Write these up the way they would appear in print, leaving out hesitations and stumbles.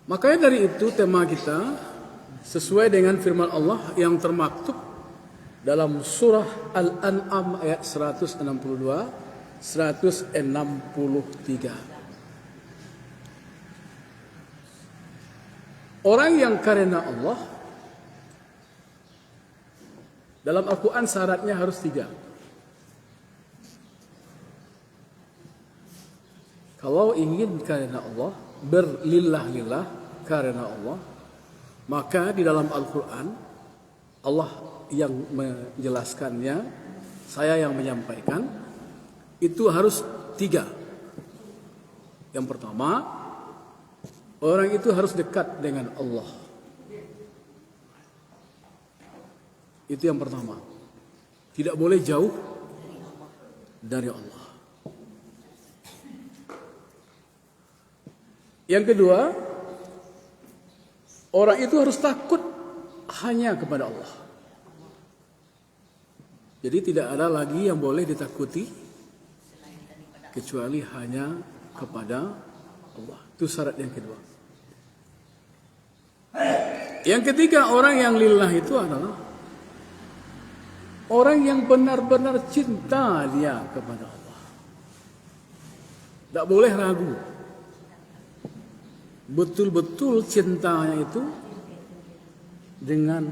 Makanya dari itu tema kita sesuai dengan firman Allah yang termaktub dalam surah Al-An'am ayat 162, 163. Orang yang karena Allah dalam Al-Quran syaratnya harus 3. Kalau ingin karena Allah, berlillah-lillah karena Allah, maka di dalam Al-Quran Allah yang menjelaskannya, saya yang menyampaikan, itu harus 3. Yang pertama, orang itu harus dekat dengan Allah. Itu yang pertama. Tidak boleh jauh dari Allah. Yang kedua, orang itu harus takut hanya kepada Allah. Jadi tidak ada lagi yang boleh ditakuti kecuali hanya kepada Allah. Itu syarat yang kedua. Yang ketiga, orang yang lillah itu adalah orang yang benar-benar cinta dia kepada Allah. Tidak boleh ragu. Betul-betul cintanya itu dengan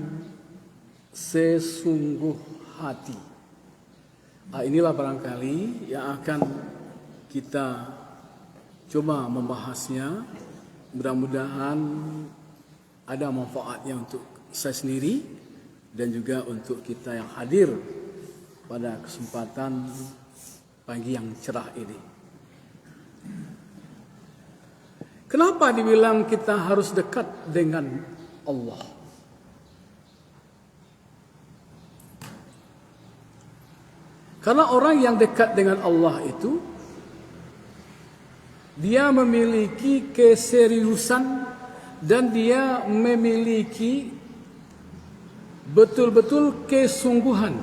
sesungguh hati. Inilah barangkali yang akan kita coba membahasnya. Mudah-mudahan ada manfaatnya untuk saya sendiri dan juga untuk kita yang hadir pada kesempatan pagi yang cerah ini. Kenapa dibilang kita harus dekat dengan Allah? Karena orang yang dekat dengan Allah itu, dia memiliki keseriusan dan dia memiliki betul-betul kesungguhan.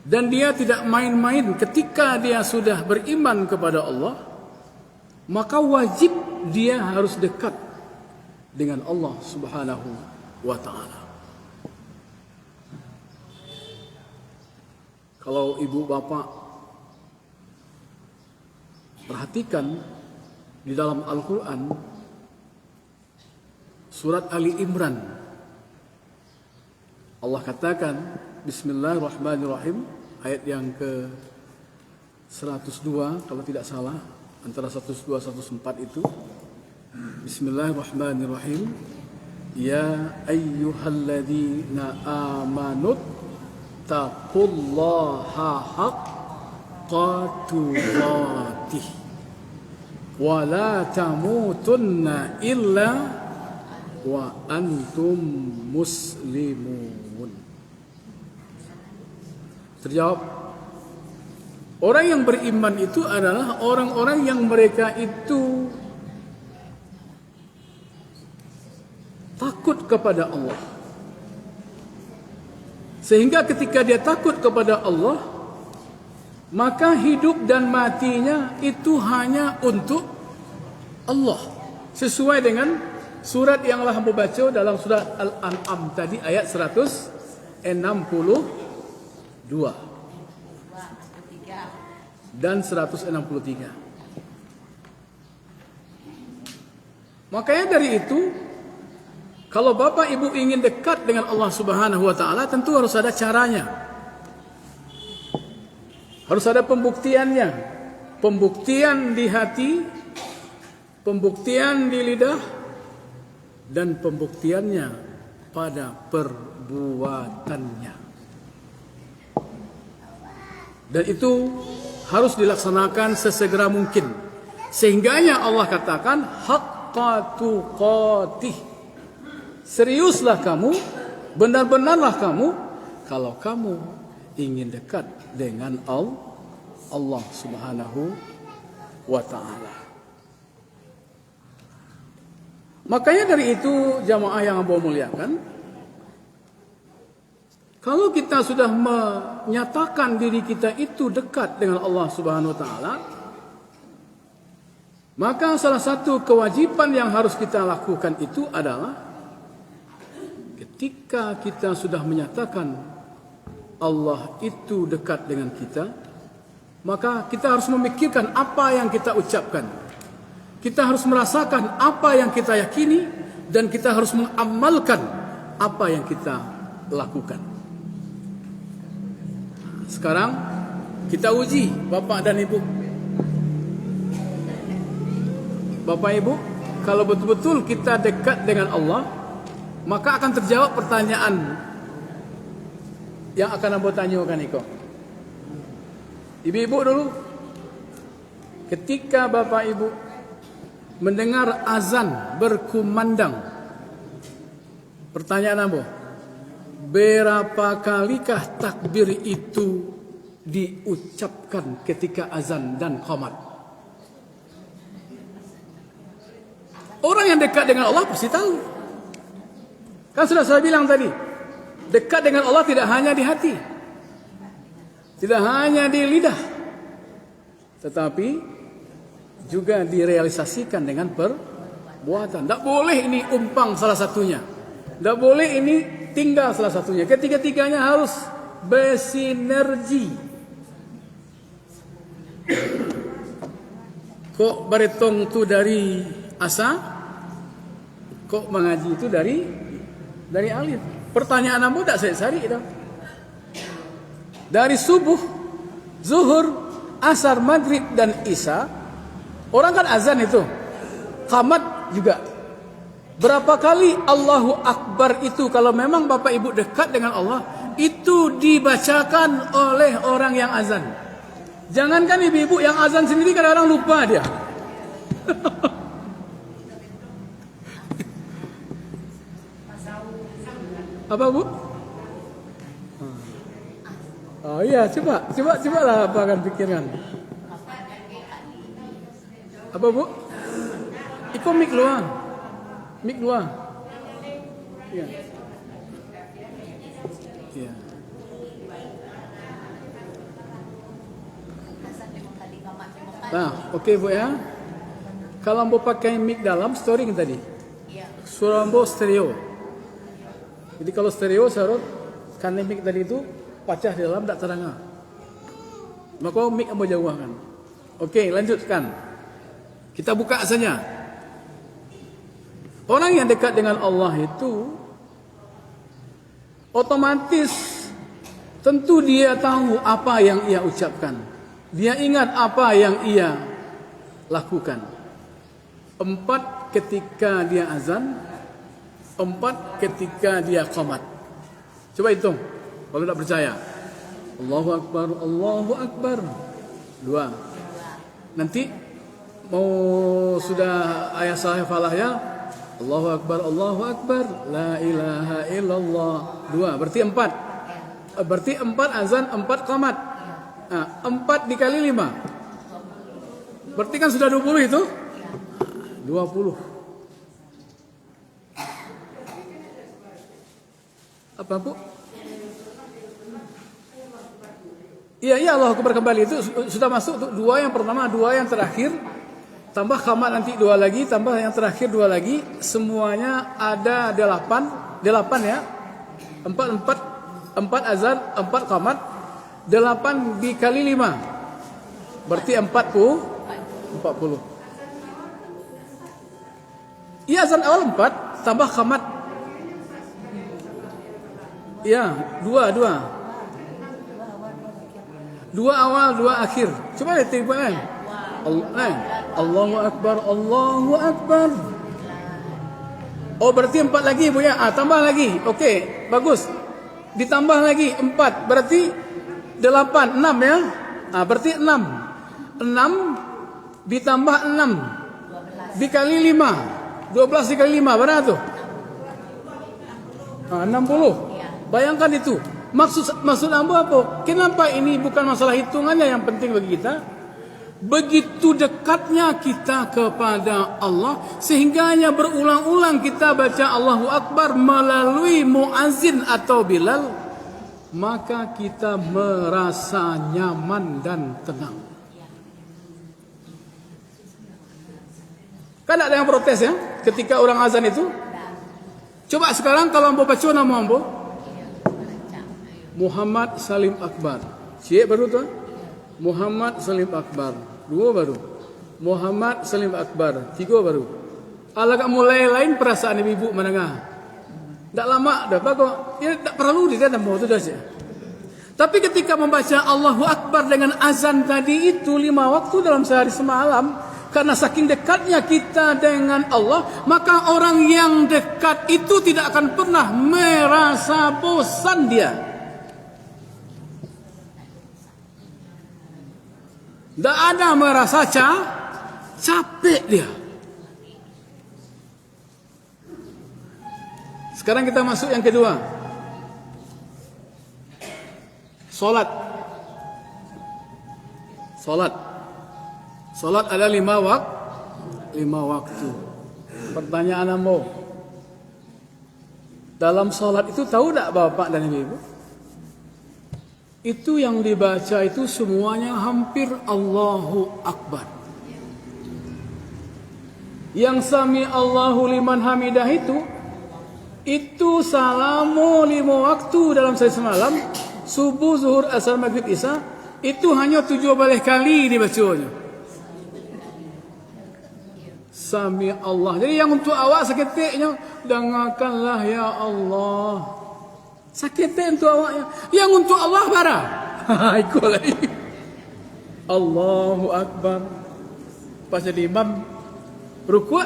Dan dia tidak main-main ketika dia sudah beriman kepada Allah, maka wajib dia harus dekat dengan Allah Subhanahu wa ta'ala. Kalau ibu bapak perhatikan di dalam Al-Quran, surat Ali Imran, Allah katakan, Bismillahirrahmanirrahim, ayat yang ke 102 kalau tidak salah, antara 102-104 itu. Bismillahirrahmanirrahim. Ya ayyuhalladzina amanut taqullaha haqqa tuqatih wa la tamutunna illa wa antum muslimun. Terjawab, orang yang beriman itu adalah orang-orang yang mereka itu takut kepada Allah. Sehingga ketika dia takut kepada Allah, maka hidup dan matinya itu hanya untuk Allah. Sesuai dengan surat yang telah membaca dalam surat Al-An'am tadi ayat 162 dan 163. Makanya dari itu, kalau Bapak Ibu ingin dekat dengan Allah Subhanahu wa ta'ala, tentu harus ada caranya. Harus ada pembuktiannya. Pembuktian di hati, pembuktian di lidah, dan pembuktiannya pada perbuatannya. Dan itu harus dilaksanakan sesegera mungkin. Sehingganya Allah katakan haqqa tuqatih. Seriuslah kamu, benar-benarlah kamu kalau kamu ingin dekat dengan Allah Subhanahu wa ta'ala. Makanya dari itu jamaah yang Allah muliakan, kalau kita sudah menyatakan diri kita itu dekat dengan Allah Subhanahu wa ta'ala, Maka salah satu kewajiban yang harus kita lakukan itu adalah ketika kita sudah menyatakan Allah itu dekat dengan kita, maka kita harus memikirkan apa yang kita ucapkan. Kita harus merasakan apa yang kita yakini dan kita harus mengamalkan apa yang kita lakukan. Sekarang kita uji Bapak dan Ibu. Bapak Ibu, kalau betul-betul kita dekat dengan Allah, maka akan terjawab pertanyaan yang akan Anda tanyakan Iko. Ibu-ibu dulu, ketika Bapak Ibu mendengar azan berkumandang, pertanyaan Anda, berapa kalikah takbir itu diucapkan ketika azan dan qamat? Orang yang dekat dengan Allah pasti tahu. Kan sudah saya bilang tadi, dekat dengan Allah tidak hanya di hati, tidak hanya di lidah, tetapi juga direalisasikan dengan perbuatan. Tidak boleh ini umpang salah satunya, tidak boleh ini tinggal salah satunya. Ketiga-tiganya harus bersinergi. Kok baritong itu dari asa? Kok mengaji itu dari alif? Pertanyaan kamu tak saya cari dah. Dari subuh, zuhur, asar, maghrib dan isya, orang kan azan itu, qamat juga. Berapa kali Allahu Akbar itu kalau memang Bapak Ibu dekat dengan Allah, itu dibacakan oleh orang yang azan. Jangankan ibu-ibu yang azan sendiri kadang-kadang lupa dia. Apa Bu? Oh iya, coba lah apa akan pikirkan. Apa Bu? Iko mik luang. Iya. Iya. Nah, oke Bu ya. Kalau mau pakai mic dalam storing tadi. Suara mau stereo. Jadi kalau stereo sarot kan mic tadi itu pecah di dalam tak terdengar. Maka mic mau jauhkan. Oke, lanjutkan. Kita buka saja. Orang yang dekat dengan Allah itu otomatis tentu dia tahu apa yang ia ucapkan. Dia ingat apa yang ia lakukan. 4 ketika dia azan, 4 ketika dia qamat. Coba hitung kalau tak percaya. Allahu Akbar, Allahu Akbar. 2. Nanti mau sudah ayat sahih falah ya. Allahu Akbar, Allahu Akbar, la ilaha illallah. 2, berarti 4. Berarti 4 azan, 4 qamat. Nah, 4 dikali 5. Berarti kan sudah 20 itu? 20. Apa Bu? Iya Allah Akbar kembali itu sudah masuk 2 yang pertama, 2 yang terakhir, tambah qamat nanti 2 lagi, tambah yang terakhir 2 lagi, semuanya ada 8 ya. 4 azan, 4 qamat, 8 dikali 5. Berarti 40. Iya azan awal 4 tambah qamat. Iya, 2 awal, 2 akhir. Coba lihat kan. Allahu Akbar, Allahu Akbar. Oh berarti 4 lagi Bu ya. Tambah lagi. Okey, bagus. Ditambah lagi 4. Berarti 8, 6 ya. Berarti 6. 6 ditambah 6 dikali 5. 12 dikali 5 berapa tuh? 60. Bayangkan itu. Maksud Anda apa? Kenapa ini bukan masalah hitungannya yang penting bagi kita? Begitu dekatnya kita kepada Allah sehingganya berulang-ulang kita baca Allahu Akbar melalui muazzin atau Bilal, maka kita merasa nyaman dan tenang. Kan ada yang protes ya ketika orang azan itu. Coba sekarang kalau ambo baca nama ambo Muhammad Salim Akbar. Cik baru tu. Muhammad Salim Akbar. 2 baru. Muhammad Salim Akbar. 3 baru. Alagak mulai lain perasaan ibu menengah. Tak lama dah bagus. Ya tak perlu dia nama tu dah je. Tapi ketika membaca Allahu Akbar dengan azan tadi itu 5 waktu dalam sehari semalam, karena saking dekatnya kita dengan Allah, maka orang yang dekat itu tidak akan pernah merasa bosan dia. Tak ada merasa capek dia. Sekarang kita masuk yang kedua. Solat. Solat ada 5 waktu. Pertanyaan ambo. Dalam solat itu tahu tak bapak dan ibu? Itu yang dibaca itu semuanya hampir Allahu Akbar. Yang sami Allahu liman hamidah itu salamu 5 waktu dalam sehari semalam. Subuh, zuhur, asar, maghrib, isya. Itu hanya 17 kali dibacanya. Sami Allah. Jadi yang untuk awak seketiknya, dengarkanlah ya Allah. Seketik untuk awaknya. Yang untuk Allah barah. Ikut lagi. Allahu Akbar. Pas jadi imam rukuk,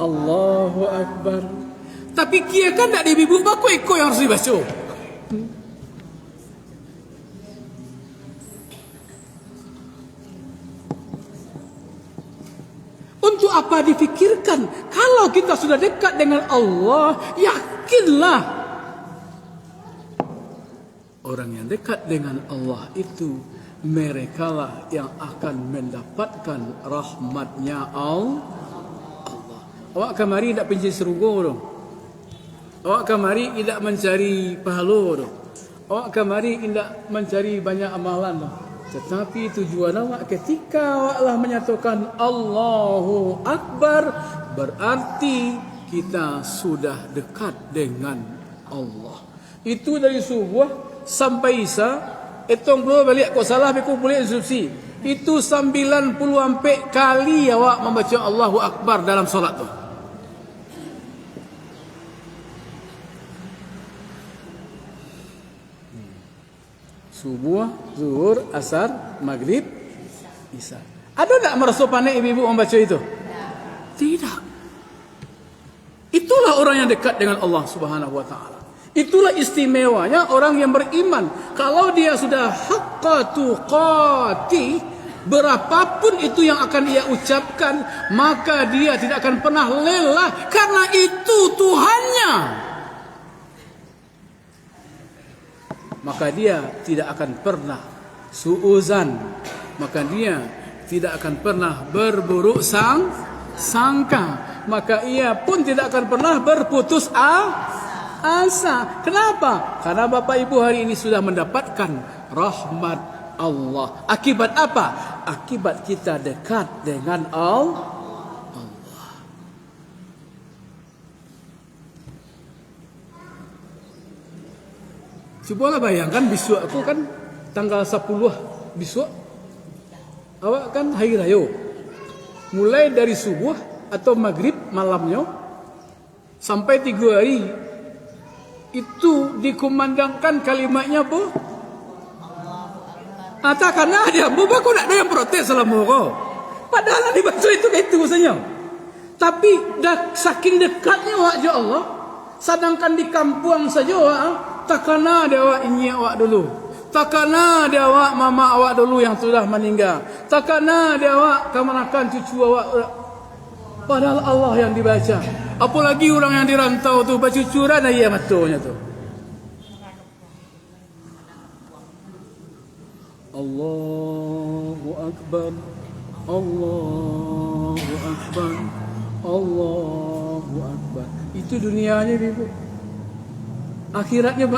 Allahu Akbar. Tapi kia kan tak dibibuk baku ikut yang harus dibaca. Untuk apa difikirkan? Kalau kita sudah dekat dengan Allah, yakinlah orang yang dekat dengan Allah itu merekalah yang akan mendapatkan rahmatnya Allah. Awak kemari tak pencari serugo dong. Awak kemari tidak mencari pahala dong. Awak kemari tidak mencari banyak amalan dong. Tetapi tujuan awak ketika awaklah menyatakan Allahu Akbar, berarti kita sudah dekat dengan Allah. Itu dari subuh sampai isya. Etong bro balik kau salah aku boleh instruksi. Itu 90 kali awak membaca Allahu Akbar dalam solat tu. Subuh, zuhur, asar, maghrib, isya. Ada tak merasa panik ibu-ibu membaca itu? Tidak. Itulah orang yang dekat dengan Allah Subhanahu wa taala. Itulah istimewanya orang yang beriman. Kalau dia sudah haqqa tuqati, berapapun itu yang akan ia ucapkan, maka dia tidak akan pernah lelah karena itu Tuhannya. Maka dia tidak akan pernah suuzan, maka dia tidak akan pernah berburuk sangka, maka ia pun tidak akan pernah berputus asa. Kenapa? Karena Bapak Ibu hari ini sudah mendapatkan rahmat Allah. Akibat apa? Akibat kita dekat dengan Allah. Cubalah bayangkan besok aku kan tanggal 10 besok. Awak kan hari raya. Mulai dari subuh atau maghrib malamnya sampai 3 hari itu dikumandangkan kalimatnya apa? Karena dia bukan aku nak ada yang protes selama kau. Padahal dibaca itu saja. Tapi dah saking dekatnya wak Allah. Sedangkan di kampung saja takana dia awak ini awak dulu. Takana dia awak mama awak dulu yang sudah meninggal. Takana dia awak kemanakan cucu awak. Padahal Allah yang dibaca. Apalagi orang yang dirantau tu bercucuran ayat matanya tu. Allahu Akbar. Allahu Akbar. Allahu Akbar. Itu dunianya ibu. Akhiratnya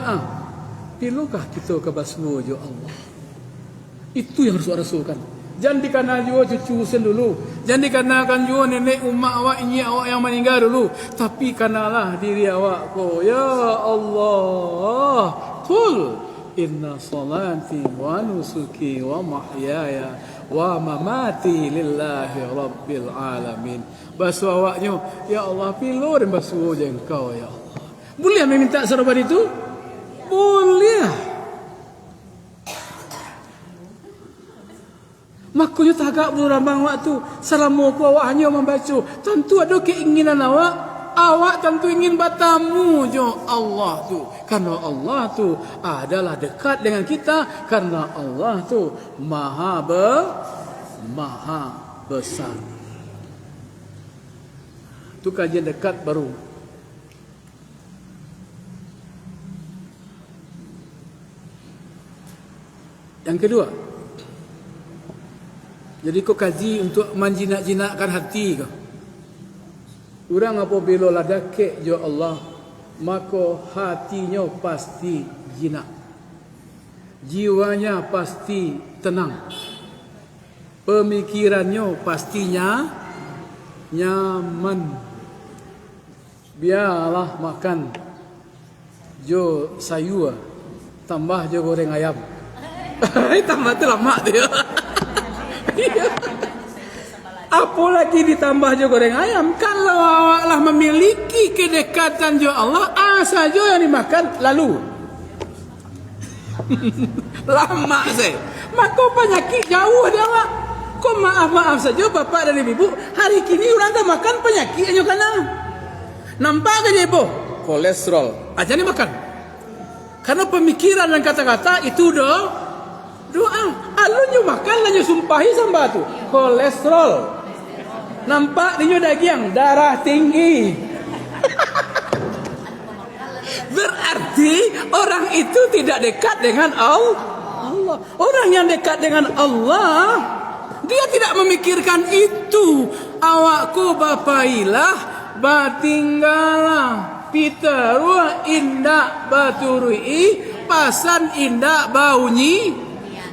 perlukah kita ke basmu ya Allah? Itu yang harus rasulkan. Jangan dikenal juga cucu sen dulu. Jangan dikenalkan juga nenek umak awak, ini awak yang meninggal dulu. Tapi kenalah diri awak ko. Ya Allah. Qul inna salati wa nusuki wa mahyaya wa mamati lillahi rabbil alamin. Basuh awaknya, ya Allah, pilur dan basuh je engkau ya Allah. Boleh meminta sarabat itu? Boleh. Makanya tagak berambang waktu selama ku awak hanya membaca. Tentu ada keinginan awak. Awak tentu ingin bertemu jo Allah tu. Karena Allah tu adalah dekat dengan kita. Karena Allah tu maha besar. Itu kajian dekat baru. Yang kedua, jadi kau kaji untuk menjinak-jinakkan hati kau. Orang apabila ladakek jo Allah, maka hatinya pasti jinak. Jiwanya pasti tenang. Pemikirannya pastinya nyaman. Biarlah makan jo sayur, tambah jo goreng ayam. Tambah tu lama dia. Apalagi ditambah jo goreng ayam. Kalau awaklah memiliki kedekatan jo Allah, saja yang dimakan lalu. Lama saya. Maka penyakit jauh dia awak. Kau maaf saja bapak dan ibu. Hari kini orang dah makan penyakit hanya kena. Nampak aja ibu? Kolesterol. Aja ni makan. Karena pemikiran dan kata-kata itu doa. Alunnya makan lanyo sumpahi samba tu. Kolesterol. Nampak dinyo daging, darah tinggi. Berarti orang itu tidak dekat dengan Allah. Orang yang dekat dengan Allah, dia tidak memikirkan itu. Awakku bapailah, batinggalah, pitaruh indak baturui, pasan indak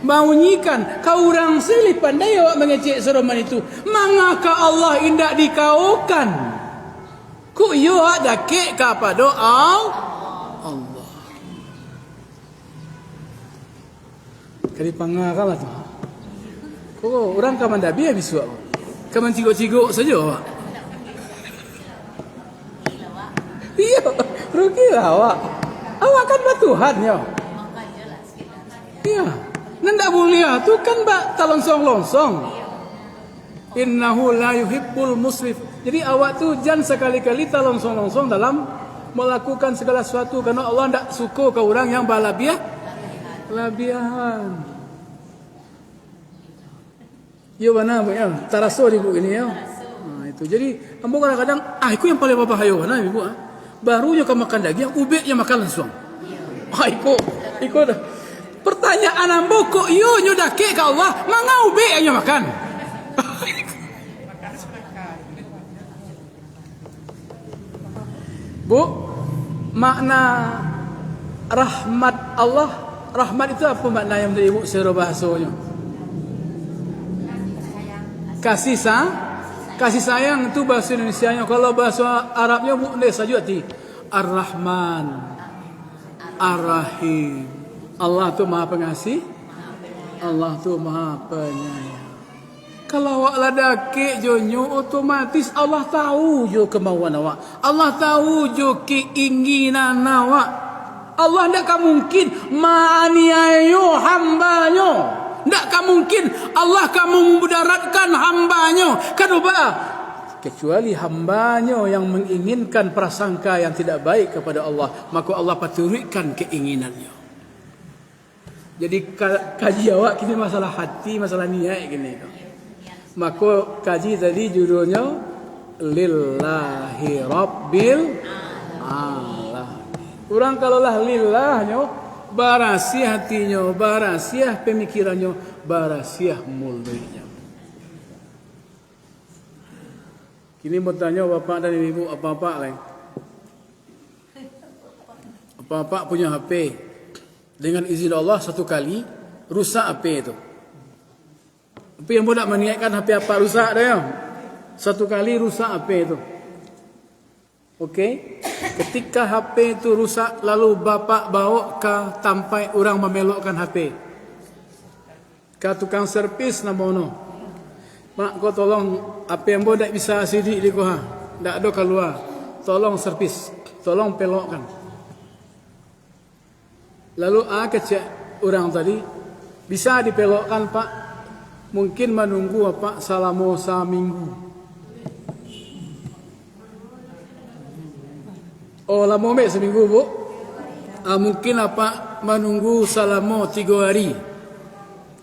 bunyikan. Kau orang silih pandai awak mengecek seroman itu. Mengapa Allah indak dikaukan? Ku yo ada kek kepada Allah. Kali pangakalah tu. Kau orang kaman dabi habis awak. Kaman cigok-cigok saja awak. Iya, rugilah awak. Awak kan Tuhan ya. Iya. Nanda boleh tu kan bak talonsong-lonsong. Innahu la yuhibbul musrif. Jadi awak tu jangan sekali-kali talonsong-lonsong dalam melakukan segala sesuatu, karena Allah tidak suka ke orang yang berlebihan. Ya mana ya? Taraso ibu ini ya. Nah, itu. Jadi ambo kadang-kadang aku yang paling berbahaya mana ibu barunya kau makan daging, ubeknya makan langsung. Iko dah. Pertanyaan ambo kok yo nyodake ke Allah, mangau be aja makan. Bu, makna rahmat Allah, rahmat itu apa makna yang dari ibu secara bahasanya? Kasih sayang itu bahasa Indonesianya. Kalau bahasa Arabnya bu saja ti Ar-Rahman, Ar-Rahim. Allah tu maha pengasih, Allah tu maha penyayang. Kalau awak ladaki jonyo, otomatis Allah tahu jo kemauan awak. Allah tahu jo keinginan awak. Allah tidak mungkin maniayo hambanya. Tidak mungkin Allah kamu memudaratkan hambanya. Kenapa? Kecuali hambanya yang menginginkan prasangka yang tidak baik kepada Allah, maka Allah paturikan keinginannya. Jadi kaji awak kini masalah hati, masalah niat gini. Maka kaji tadi judulnya Lillahi Rabbil Alamin. Orang kalaulah lillahnya, barasiah hatinya, barasiah pemikirannya, barasiah mulutnya. Kini bertanya bapak dan ibu apa-apa lain. Apa-apa punya HP. Dengan izin Allah satu kali rusak HP itu. Tapi yang nak meniatkan HP apa rusak dah ya. Satu kali rusak HP itu. Okey. Ketika HP itu rusak, lalu bapa bawa ke tampai orang memelokkan HP. Ke tukang servis nama ono. Mak kau tolong HP yang tak bisa sidik di kau ha. Tak ada keluar. Tolong servis. Tolong pelokkan. Lalu kecek orang tadi, bisa dipelokkan Pak? Mungkin menunggu apa selama seminggu. Oh lama mek seminggu bu? Mungkin apa menunggu selama 3 hari.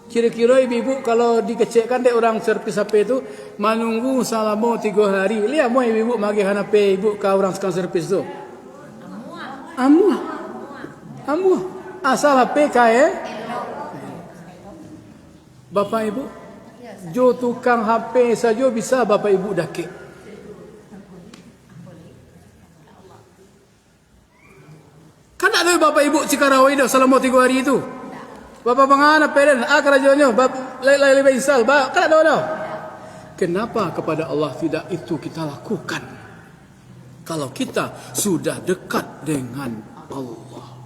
Kira-kira ibu kalau dikecekkan dek orang servis HP itu menunggu selama 3 hari. Lihat mau ibu magi HP ibu ke orang sekang servis tu. Amuah. Asal HP kaya. Bapak ibu, jo tukang HP saja bisa bapak ibu dakik. Kan ada bapak ibu cikarawai dah selama 3 hari itu. Bapak mengana peden, kerajaannya, lain install, kan ada dah. Kenapa kepada Allah tidak itu kita lakukan? Kalau kita sudah dekat dengan Allah.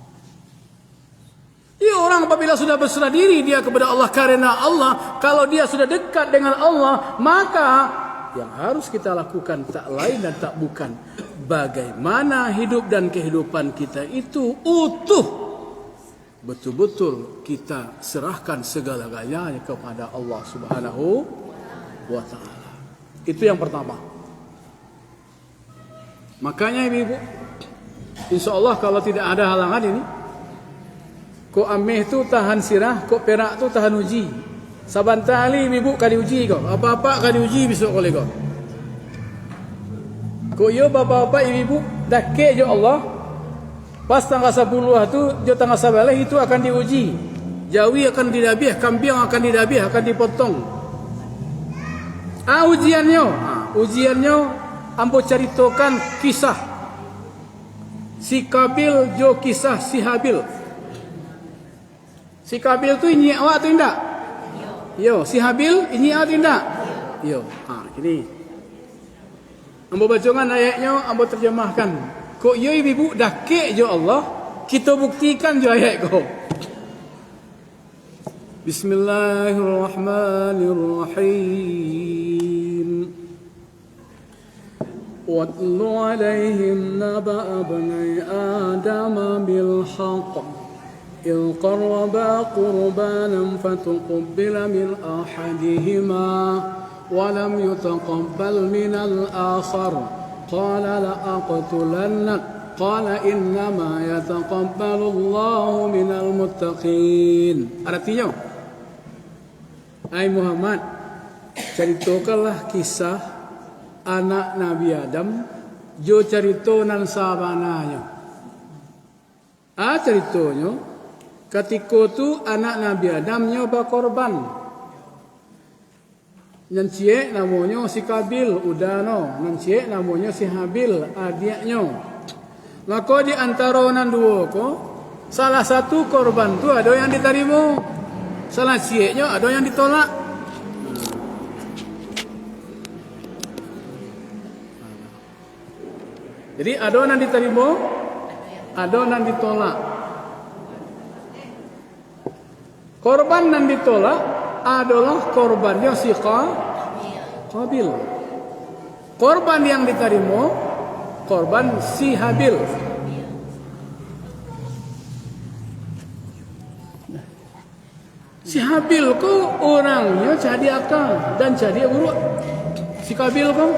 Ya, orang apabila sudah berserah diri dia kepada Allah karena Allah, kalau dia sudah dekat dengan Allah, maka yang harus kita lakukan tak lain dan tak bukan bagaimana hidup dan kehidupan kita itu utuh. Betul-betul kita serahkan segala-galanya kepada Allah Subhanahu wa taala. Itu yang pertama. Makanya ibu-ibu, insyaallah kalau tidak ada halangan ini, kok ameh tu tahan sirah, kok perak tu tahan uji. Sabanta ali ibu kan diuji kau. Apa-apa kan diuji besok oleh kau. Kok yo bapak-bapak ibu dakik jo Allah. Pas tanggal 10 tu jo tanggal 11 itu akan diuji. Jawi akan didabiah, kambing akan didabiah, akan dipotong. Ujiannya ambo ceritakan kisah si Kabil jo kisah si Habil. Si Kabil tu ini awak tu indak? Yo, si Habil ini awak tu indak? Yo, gini. Ambo bacongan ayatnya, ambo terjemahkan. Kok yo ibu dakik jo Allah, kita buktikan jo ayat ko. Bismillahirrahmanirrahim. Watlu alaihim naba abnai Adam bil haqq. إذ قربا قربانا فتقبل من أحدهما ولم يتقبل من الآخر قال لأقتلنك قال إنما يتقبل الله من المتقين. Artinya, Hai Muhammad, ceritakanlah kisah anak Nabi Adam, jo cerita nan sabananya. Ceritanya ketika tu anak Nabi Adam nyoba korban. Nan cie namanya si Kabil, udah no. Nan cie namanya si Habil, adiknya. Maka di antara nan dua ko, salah satu korban tu ada yang diterima. Salah cie-nya ada yang ditolak. Jadi ada yang diterima, ada yang ditolak. Korban yang ditolak adalah korbannya si Qabil. Korban yang diterima korban si Habil. Si Habil ko orangnya jadi akal dan jadi buruk. Si Qabil ko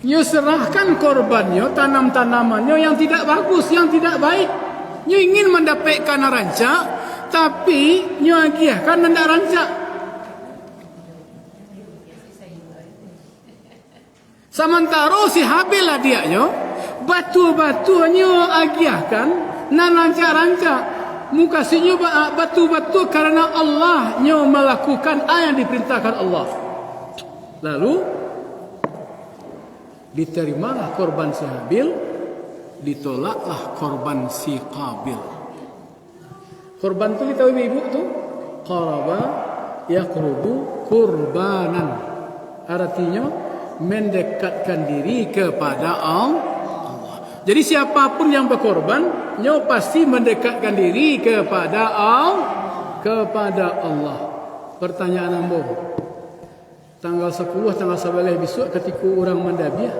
nyo serahkan korbannya, tanam-tanamannya yang tidak bagus, yang tidak baik. Nyo ingin mendapatkan rancak, tapi nyo agiahkan tidak rancak. Sementara si Habil lah dia nyo, batu-batu nyo agiahkan, nan rancak-rancak. Muka si nyo batu-batu karena Allah nyo melakukan yang diperintahkan Allah. Lalu diterimalah korban si Habil, ditolaklah korban si Qabil. Korban tu kita ibu tu qaraba yaqrubu qurbanan. Artinya mendekatkan diri kepada Allah. Jadi siapapun yang berkorban, nyo pasti mendekatkan diri kepada Allah. Pertanyaan ambo, tanggal 10, tanggal 11 besok ketika orang mandabiah,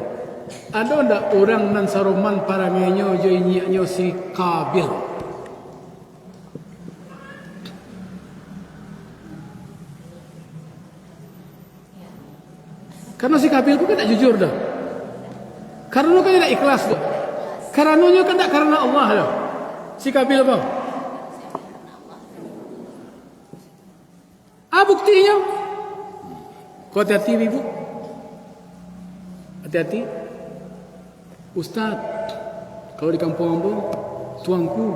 ada ndak orang nan saroman parangenyo jo inyianyo si Kabil? Karena si Kabil ku kan tak jujur dah. Karena kan tidak ikhlas dah. Karenanya kan tak karena Allah dah. Si Kabil apa? Buktinya. Kau hati-hati ibu. Hati-hati. Ustaz, kalau di kampung ambo, tuanku,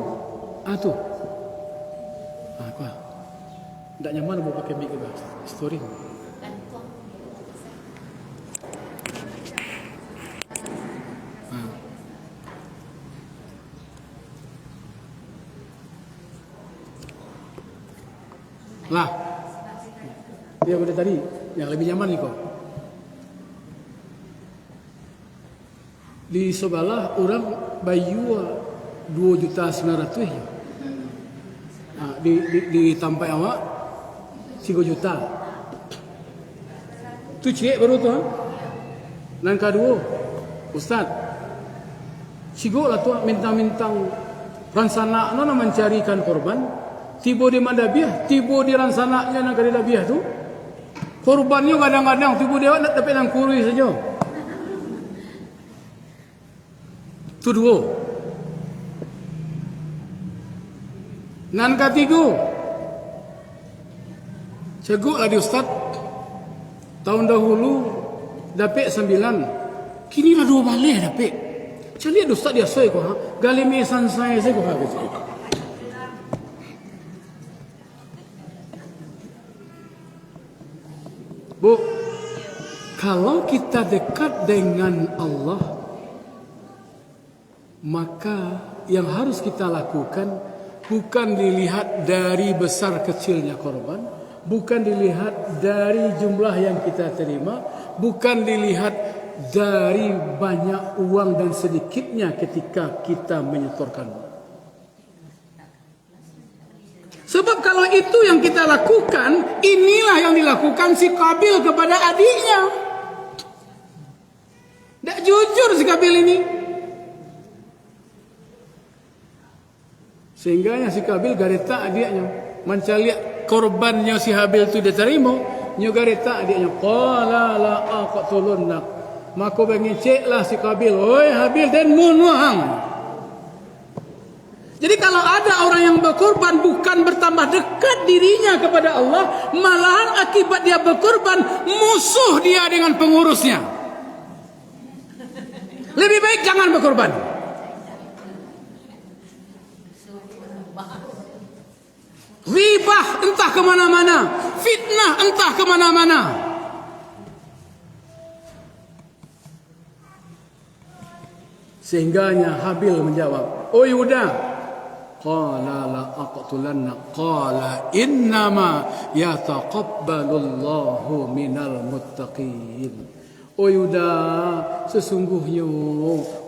tu. Apa? Tak nyaman mau pakai mic ke story. Lah, dia pada tadi yang lebih nyaman ni kau. Di sebelah orang bayu 2.900.000 ya. Di tampai awak 3 juta. Tu cik baru tu. Dan kedua, Ustaz, sigo lah tu minta-mintang ransana nak mencarikan korban. Tiba di Madabiah, tiba di ransananya nak kali Dabiah tu. Korbannya kadang-kadang tiba dia nak dapat nang kurui saja. Tu dua. Nan ketiga. Ceguk lah di Ustaz. Tahun dahulu dapat 9. Kini lah 2 balik dapat. Cari ada Ustaz dia saya ko ha. Galime sansai saya ko ha. Bu, kalau kita dekat dengan Allah, maka yang harus kita lakukan bukan dilihat dari besar kecilnya korban, bukan dilihat dari jumlah yang kita terima, bukan dilihat dari banyak uang dan sedikitnya ketika kita menyetorkan. Sebab kalau itu yang kita lakukan, inilah yang dilakukan si Kabil kepada adiknya. Tak jujur si Kabil ini. Sehingga si Kabil gareta adiknya. Mencari korbannya si Habil itu diterima. Nyo gareta adiknya. Qala la aqtulunnak. Maka bengeceklah si Kabil. Oi Habil dan munwahang. Jadi kalau ada orang yang berkorban bukan bertambah dekat dirinya kepada Allah, malahan akibat dia berkorban musuh dia dengan pengurusnya. Lebih baik jangan berkorban. Ribah entah kemana-mana, fitnah entah kemana-mana. Sehingganya Habil menjawab, "Oh Yuda, qala la aqtulanna qala innama yataqabbalullahu minal muttaqin." Oh Yuda, sesungguhnya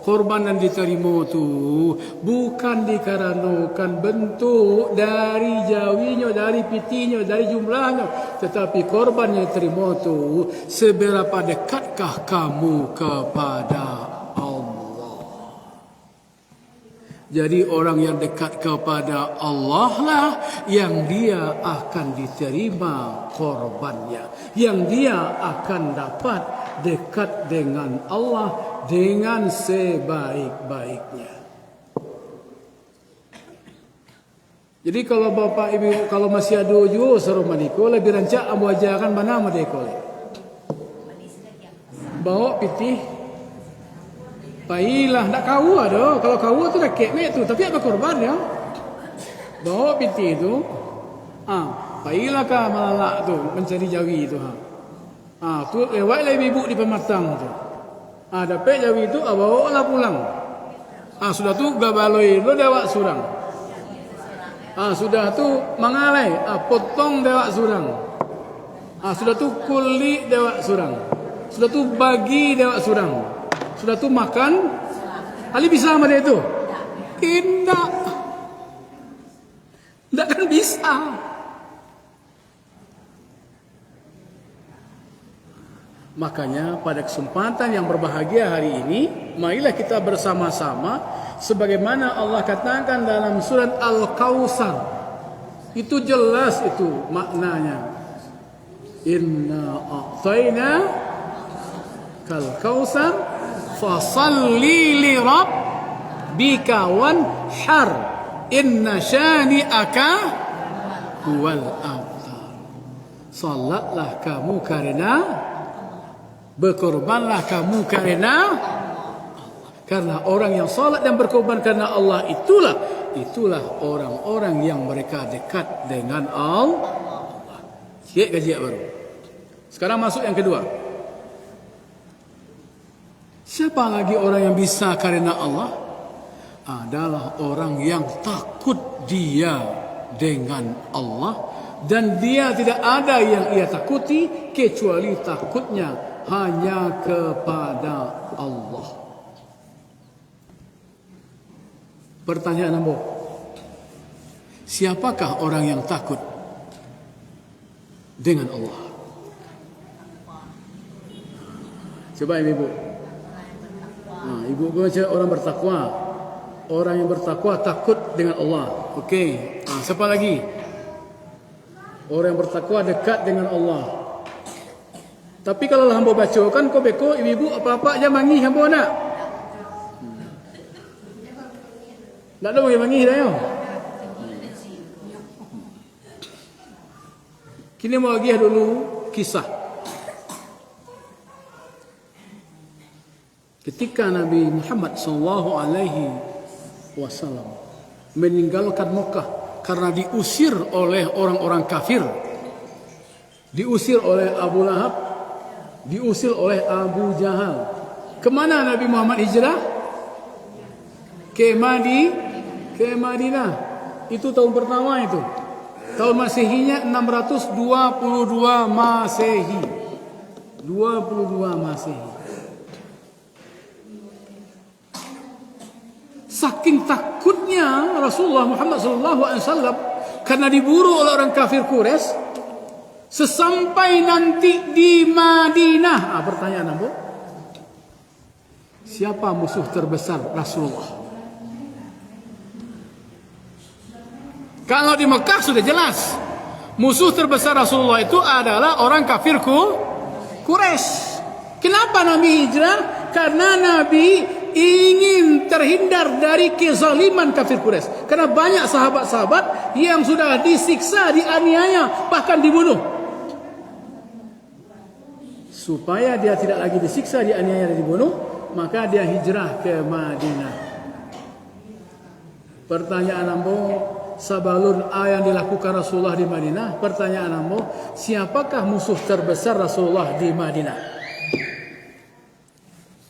korban yang diterima tu bukan dikarenakan bentuk dari jawinya, dari pitinya, dari jumlahnya, tetapi korban yang diterima tu seberapa dekatkah kamu kepada Allah. Jadi orang yang dekat kepada Allah lah yang dia akan diterima korbannya, yang dia akan dapat dekat dengan Allah dengan sebaik-baiknya. Jadi kalau bapak ibu kalau masih ada juga seru maniko lebih rancak amu ajarkan mana madeko. Bawa pitih pailah nak kau ada. Kalau kau tu dah kek tu tapi apa korban ya? Bawa pitih tu pailah ka malak tu mencari jawi tu tu lewat lah ibu di pematang tu. Dapat jawi tu bawa lah pulang. Sudah tu gabaloi lo dewak surang. Sudah tu mangalai, potong dewak surang. Sudah tu kulit dewak surang. Sudah tu bagi dewak surang. Sudah tu makan. Ali bisa sama dia itu? Tidak. Tidak kan bisa. Makanya pada kesempatan yang berbahagia hari ini, marilah kita bersama-sama sebagaimana Allah katakan dalam surat Al-Kautsar. Itu jelas itu maknanya. Inna a'tayna kal kautsar fasalli li rabbika wanhar inna syani'aka huwal abtar. Salatlah kamu karena, berkorbanlah kamu karena orang yang salat dan berkorban karena Allah itulah orang-orang yang mereka dekat dengan Allah. Sikit kajian baru. Sekarang masuk yang kedua. Siapa lagi orang yang bisa karena Allah? Adalah orang yang takut dia dengan Allah, dan dia tidak ada yang ia takuti kecuali takutnya hanya kepada Allah. Pertanyaan nombor, siapakah orang yang takut dengan Allah? Coba ibu. Ibu baca orang bertakwa. Orang yang bertakwa takut dengan Allah. Okey. Siapa lagi? Orang yang bertakwa dekat dengan Allah. Tapi kalau hamba baca kan kau beko ibu apa-apa aja mangi hamba nak. Tak ada mangi dah yo. Kini mau lagi dulu kisah. Ketika Nabi Muhammad SAW meninggalkan Mekah karena diusir oleh orang-orang kafir, diusir oleh Abu Lahab, diusir oleh Abu Jahal. Kemana Nabi Muhammad hijrah? Ke Madinah. Itu tahun pertama itu. Tahun Masehinya 622 Masehi. 22 Masehi. Saking takutnya Rasulullah Muhammad SAW karena diburu oleh orang kafir Quraisy, sesampai nanti di Madinah. Pertanyaan Abu, siapa musuh terbesar Rasulullah? Kalau di Mekah sudah jelas, musuh terbesar Rasulullah itu adalah orang kafir Quraisy. Kenapa Nabi hijrah? Karena Nabi ingin terhindar dari kezaliman kafir Quraisy. Karena banyak sahabat-sahabat yang sudah disiksa, dianiaya, bahkan dibunuh. Supaya dia tidak lagi disiksa, dianiaya dan dibunuh, maka dia hijrah ke Madinah. Pertanyaan ambo, sabalun yang dilakukan Rasulullah di Madinah. Pertanyaan ambo, siapakah musuh terbesar Rasulullah di Madinah?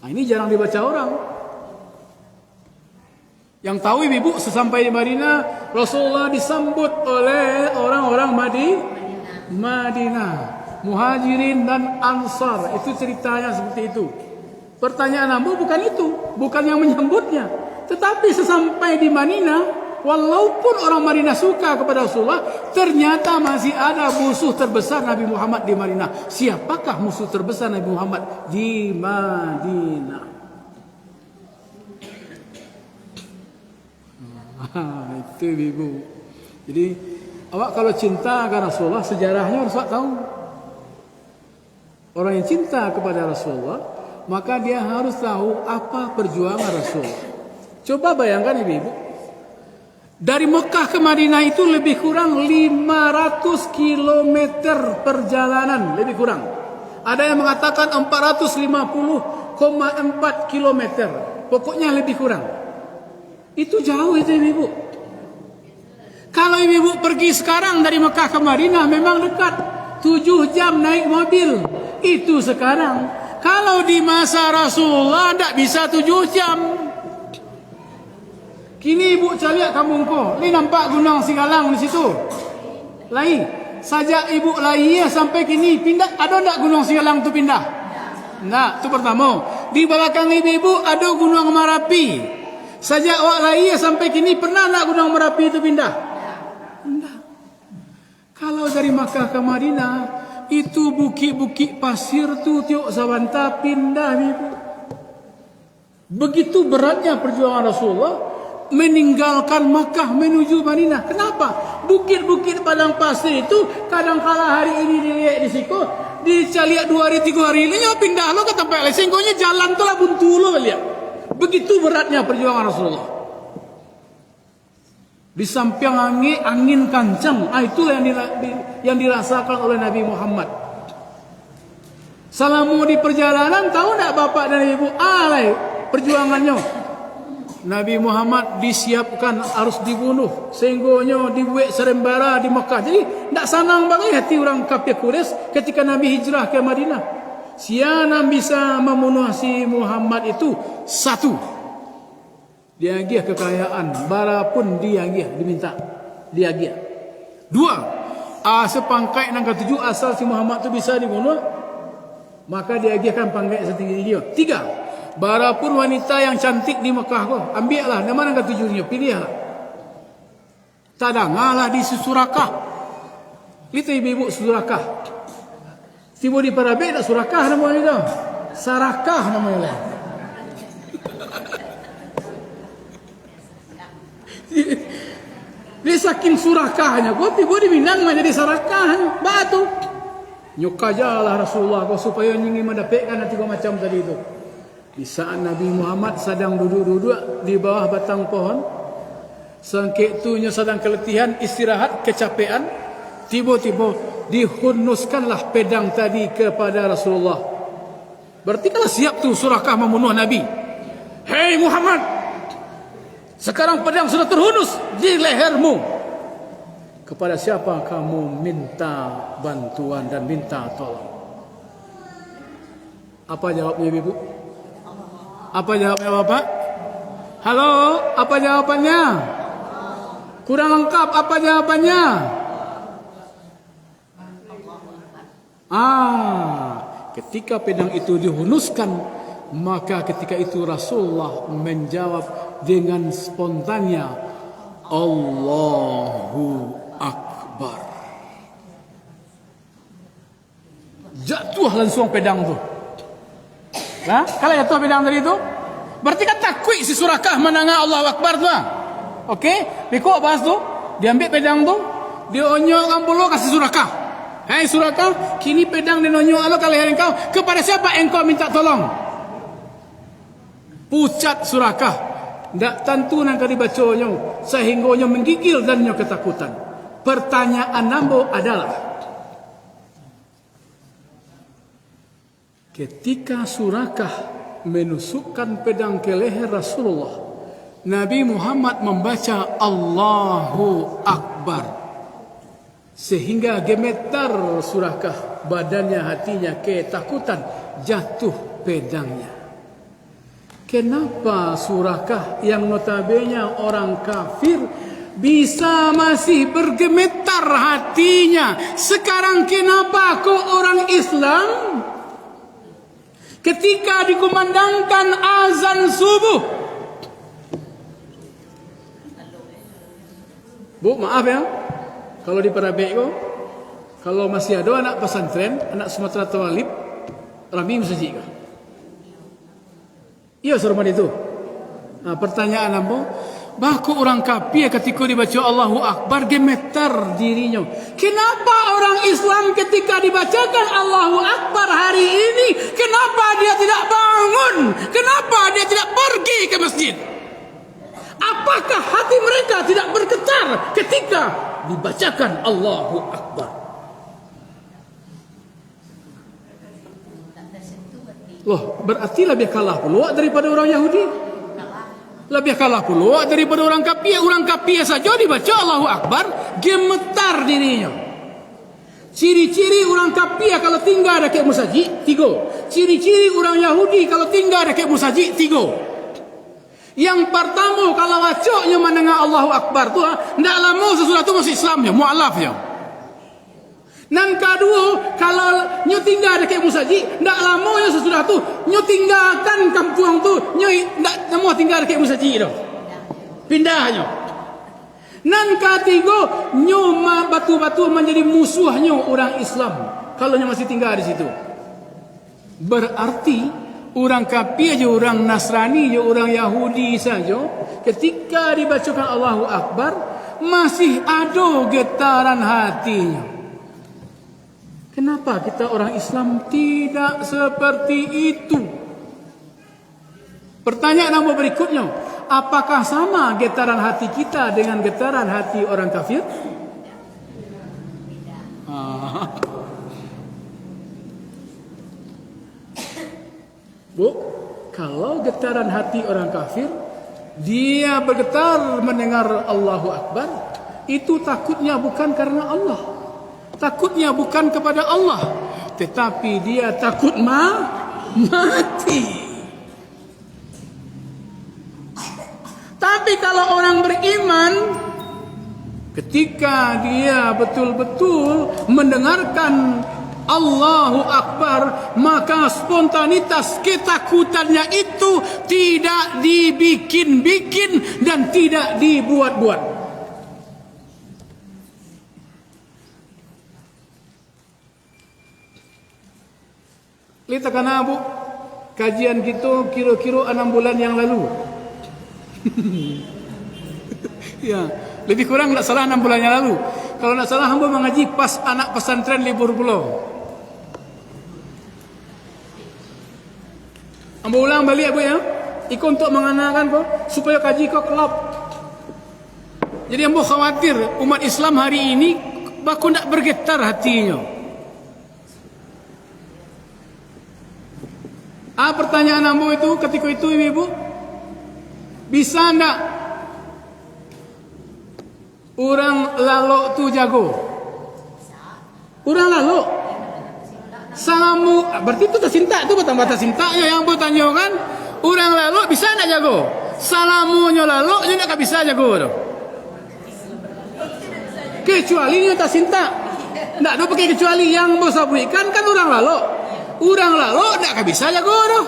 Ini jarang dibaca orang. Yang tahu ibu, sesampai di Madinah, Rasulullah disambut oleh orang-orang Madinah, Muhajirin dan Ansar. Itu ceritanya seperti itu. Pertanyaan ambo bukan itu, bukan yang menyambutnya. Tetapi sesampai di Madinah, walaupun orang Madinah suka kepada Rasulullah, ternyata masih ada musuh terbesar Nabi Muhammad di Madinah. Siapakah musuh terbesar Nabi Muhammad di Madinah? Itu ibu. Jadi awak kalau cinta kepada Rasulullah, sejarahnya harus tahu. Orang yang cinta kepada Rasulullah, maka dia harus tahu apa perjuangan Rasulullah. Coba bayangkan ibu, dari Mekah ke Madinah itu lebih kurang 500 km perjalanan, lebih kurang. Ada yang mengatakan 450,4 km. Pokoknya lebih kurang. Itu jauh itu ibu. Kalau ibu pergi sekarang dari Mekah ke Madinah memang dekat. 7 jam naik mobil. Itu sekarang. Kalau di masa Rasulullah tidak bisa 7 jam. Kini ibu caliak kampung ko. Li nampak gunung Sigalang di situ. Lai. Sajak ibu lai sampai kini pindah. Ada tak gunung Sigalang tu pindah? Nah, itu pertama. Di belakang ibu-ibu ada gunung Merapi. Sajak awak lai sampai kini pernah tak gunung Merapi itu pindah? Pindah. Kalau dari Makkah ke Madinah, itu bukit-bukit pasir tu tiuk Sabanta pindah ibu. Begitu beratnya perjuangan Rasulullah meninggalkan Makkah menuju Madinah. Kenapa? Bukit-bukit padang pasir itu kadang kala hari ini dilihat di situ, dicaliak 2 hari 3 hari ini pindah lo ke tempat lain. Sehingga jalan tu lah buntu lo lihat. Begitu beratnya perjuangan Rasulullah. Di samping angin kencang, itulah yang dirasakan oleh Nabi Muhammad. Selama di perjalanan, tahu tak bapak dan ibu perjuangannya? Nabi Muhammad disiapkan harus dibunuh, sehingga dibuat serembara di Mekah. Jadi tak senang bagai hati orang kafir Quraisy ketika Nabi hijrah ke Madinah. Siapa bisa membunuh si Muhammad itu? Satu, dia agih kekayaan, bara pun dia agih diminta, dia agih. 2, sepangkai nang ketujuh asal si Muhammad tu bisa dibunuh, maka dia agihkan pangkai setinggi dia. 3, bara pun wanita yang cantik di Mekah ko, ambillah nama nang ketujuhnya, pilihlah. Tadangalah di Surakah. Itu ibu-ibu Surakah. Tiba di Parabe tak Surakah namanya itu. Sarakah namanya lah. Dia saking surakahnya, kau tiba di Minang menjadi sarakahnya, batu. Nyuka jalah Rasulullah kau supaya ingin mendapatkan nanti kau macam tadi itu. Di saat Nabi Muhammad sedang duduk-duduk di bawah batang pohon, sangkit tunya sedang keletihan, istirahat, kecapean, tiba-tiba dihunuskanlah pedang tadi kepada Rasulullah. Berarti kalau siap tu Surakah membunuh Nabi. Hei Muhammad, sekarang pedang sudah terhunus di lehermu. Kepada siapa kamu minta bantuan dan minta tolong? Apa jawabnya ibu? Apa jawabnya bapak? Halo, apa jawabannya? Kurang lengkap, apa jawabannya? Ketika pedang itu dihunuskan, maka ketika itu Rasulullah menjawab dengan spontannya, Allahu Akbar. Jatuh langsung pedang tu. Nah, kalau jatuh pedang tadi itu, berarti kan takut si Surakah menangah Allahu Akbar tu. Okey, biko bahas tu, diambil pedang tu, dionyokkan pula kasih Surakah. Hai Surakah, kini pedang dinonyok Allah kalau engkau, kepada siapa engkau minta tolong? Pucat Surakah, tak tentu nak dibacanya, sehingga menggigil dan ketakutan. Pertanyaan nambo adalah, ketika Surakah menusukkan pedang ke leher Rasulullah, Nabi Muhammad membaca Allahu Akbar, sehingga gemetar Surakah, badannya, hatinya ketakutan, jatuh pedangnya. Kenapa Surakah yang notabene orang kafir bisa masih bergemetar hatinya? Sekarang kenapa kok orang Islam ketika dikumandangkan azan subuh? Bu, maaf ya, kalau di Parabek kok, kalau masih ada anak pesantren, anak Sumatera Tawalib, Rami Musajik kah? Iya serman itu. Pertanyaan apa? Bahku orang kafir ketika dibaca Allahu Akbar gemetar dirinya. Kenapa orang Islam ketika dibacakan Allahu Akbar hari ini, kenapa dia tidak bangun? Kenapa dia tidak pergi ke masjid? Apakah hati mereka tidak bergetar ketika dibacakan Allahu Akbar? Loh, berarti lebih kalah pula daripada orang Yahudi. Lebih kalah pula daripada orang kafir. Orang kafir saja dibaca Allahu Akbar, gemetar dirinya. Ciri-ciri orang kafir kalau tinggal dekat masjid, 3. Ciri-ciri orang Yahudi kalau tinggal dekat masjid, 3. Yang pertama kalau wacoknya mendengar Allahu Akbar tu, ndak lama sesudah tu masuk Islamnya, mualafnya. Dan kedua, kalau nyo tinggal dekat musaji, ndak lama ya sesudah tu nyo tinggalkan kampung tu, nyo ndak lama tinggal dekat musaji tu. Pindahnya. Dan ketiga, nyo batu-batu menjadi musuhnya orang Islam kalau nyo masih tinggal di situ. Berarti orang kafir je, orang Nasrani je, orang Yahudi saja, ketika dibacakan Allahu Akbar masih ada getaran hatinya. Kenapa kita orang Islam tidak seperti itu? Pertanyaan nombor berikutnya, apakah sama getaran hati kita dengan getaran hati orang kafir? Bu, kalau getaran hati orang kafir, dia bergetar mendengar Allahu Akbar, itu takutnya bukan karena Allah, takutnya bukan kepada Allah, tetapi dia takut mati. Tapi kalau orang beriman, ketika dia betul-betul mendengarkan Allahu Akbar, maka spontanitas ketakutannya itu tidak dibikin-bikin dan tidak dibuat-buat. Lihat karena Bu, kajian kita kira-kira 6 bulan yang lalu. Ya, lebih kurang tak salah 6 bulan yang lalu. Kalau tak salah hamba mengaji pas anak pesantren libur pulau. Hamba ulang balik Bu ya. Ikut untuk mengenalkan kau supaya kaji kau kelap. Jadi hamba khawatir umat Islam hari ini baku nak bergetar hatinya. Pertanyaan hamba itu ketika itu ibu, bisa ndak orang lalok tu jago? Orang lalok salamu, berarti itu tersinta, itu batas cintanya yang bertanya kan. Orang lalok bisa ndak jago? Salamunya lalok dia ndak bisa jago tu. Kecuali dia tersinta, ndak ada pakai kecuali yang bosah berikan kan orang lalok. Orang lalok ndak bisa jago tu.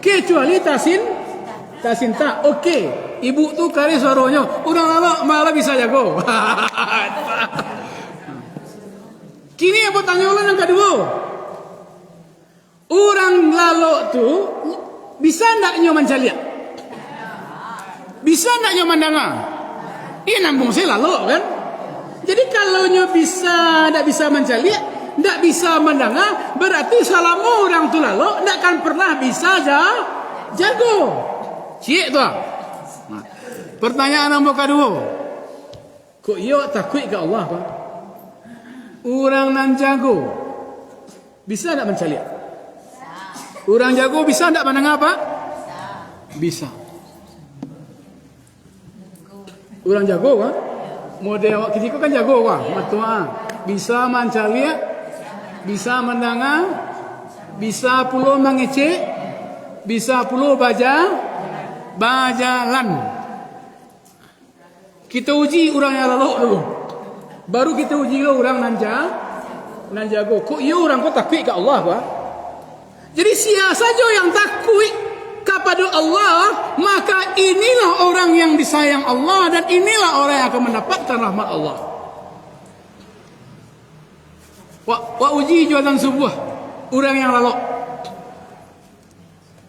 Kecuali tasinta, okey. Ibu tu kari suaranya, orang lalok malah bisa jago. Kini yang bertanya orang yang kedua, orang lalok tu bisa ndaknya mencaliak? Bisa ndaknya mendengar? Dia nambung saya lalok kan? Jadi kalau nyo bisa ndak bisa mencaliak, ndak bisa mendengar, berarti selama orang tu lalok ndak akan pernah bisa jago. Cik tu. Pertanyaan nombor kedua. Kok yo takut ke Allah Pak? Orang nan jago bisa tak mencaliak? Orang jago bisa tak mendengar Pak? Bisa. Orang jago Pak? Model awak ketika kan jago Pak? Matua. Bisa mencaliak, bisa mendengar, bisa pula mengecek, bisa pula bajalan. Kita uji orang yang lalok dulu. Baru kita uji orang nan jago. Kok iya orang kau takut ke Allah Pak? Jadi siapa saja yang takut kepada Allah, maka inilah orang yang disayang Allah dan inilah orang yang akan mendapatkan rahmat Allah. Wa uji jualan subuh orang yang lalok.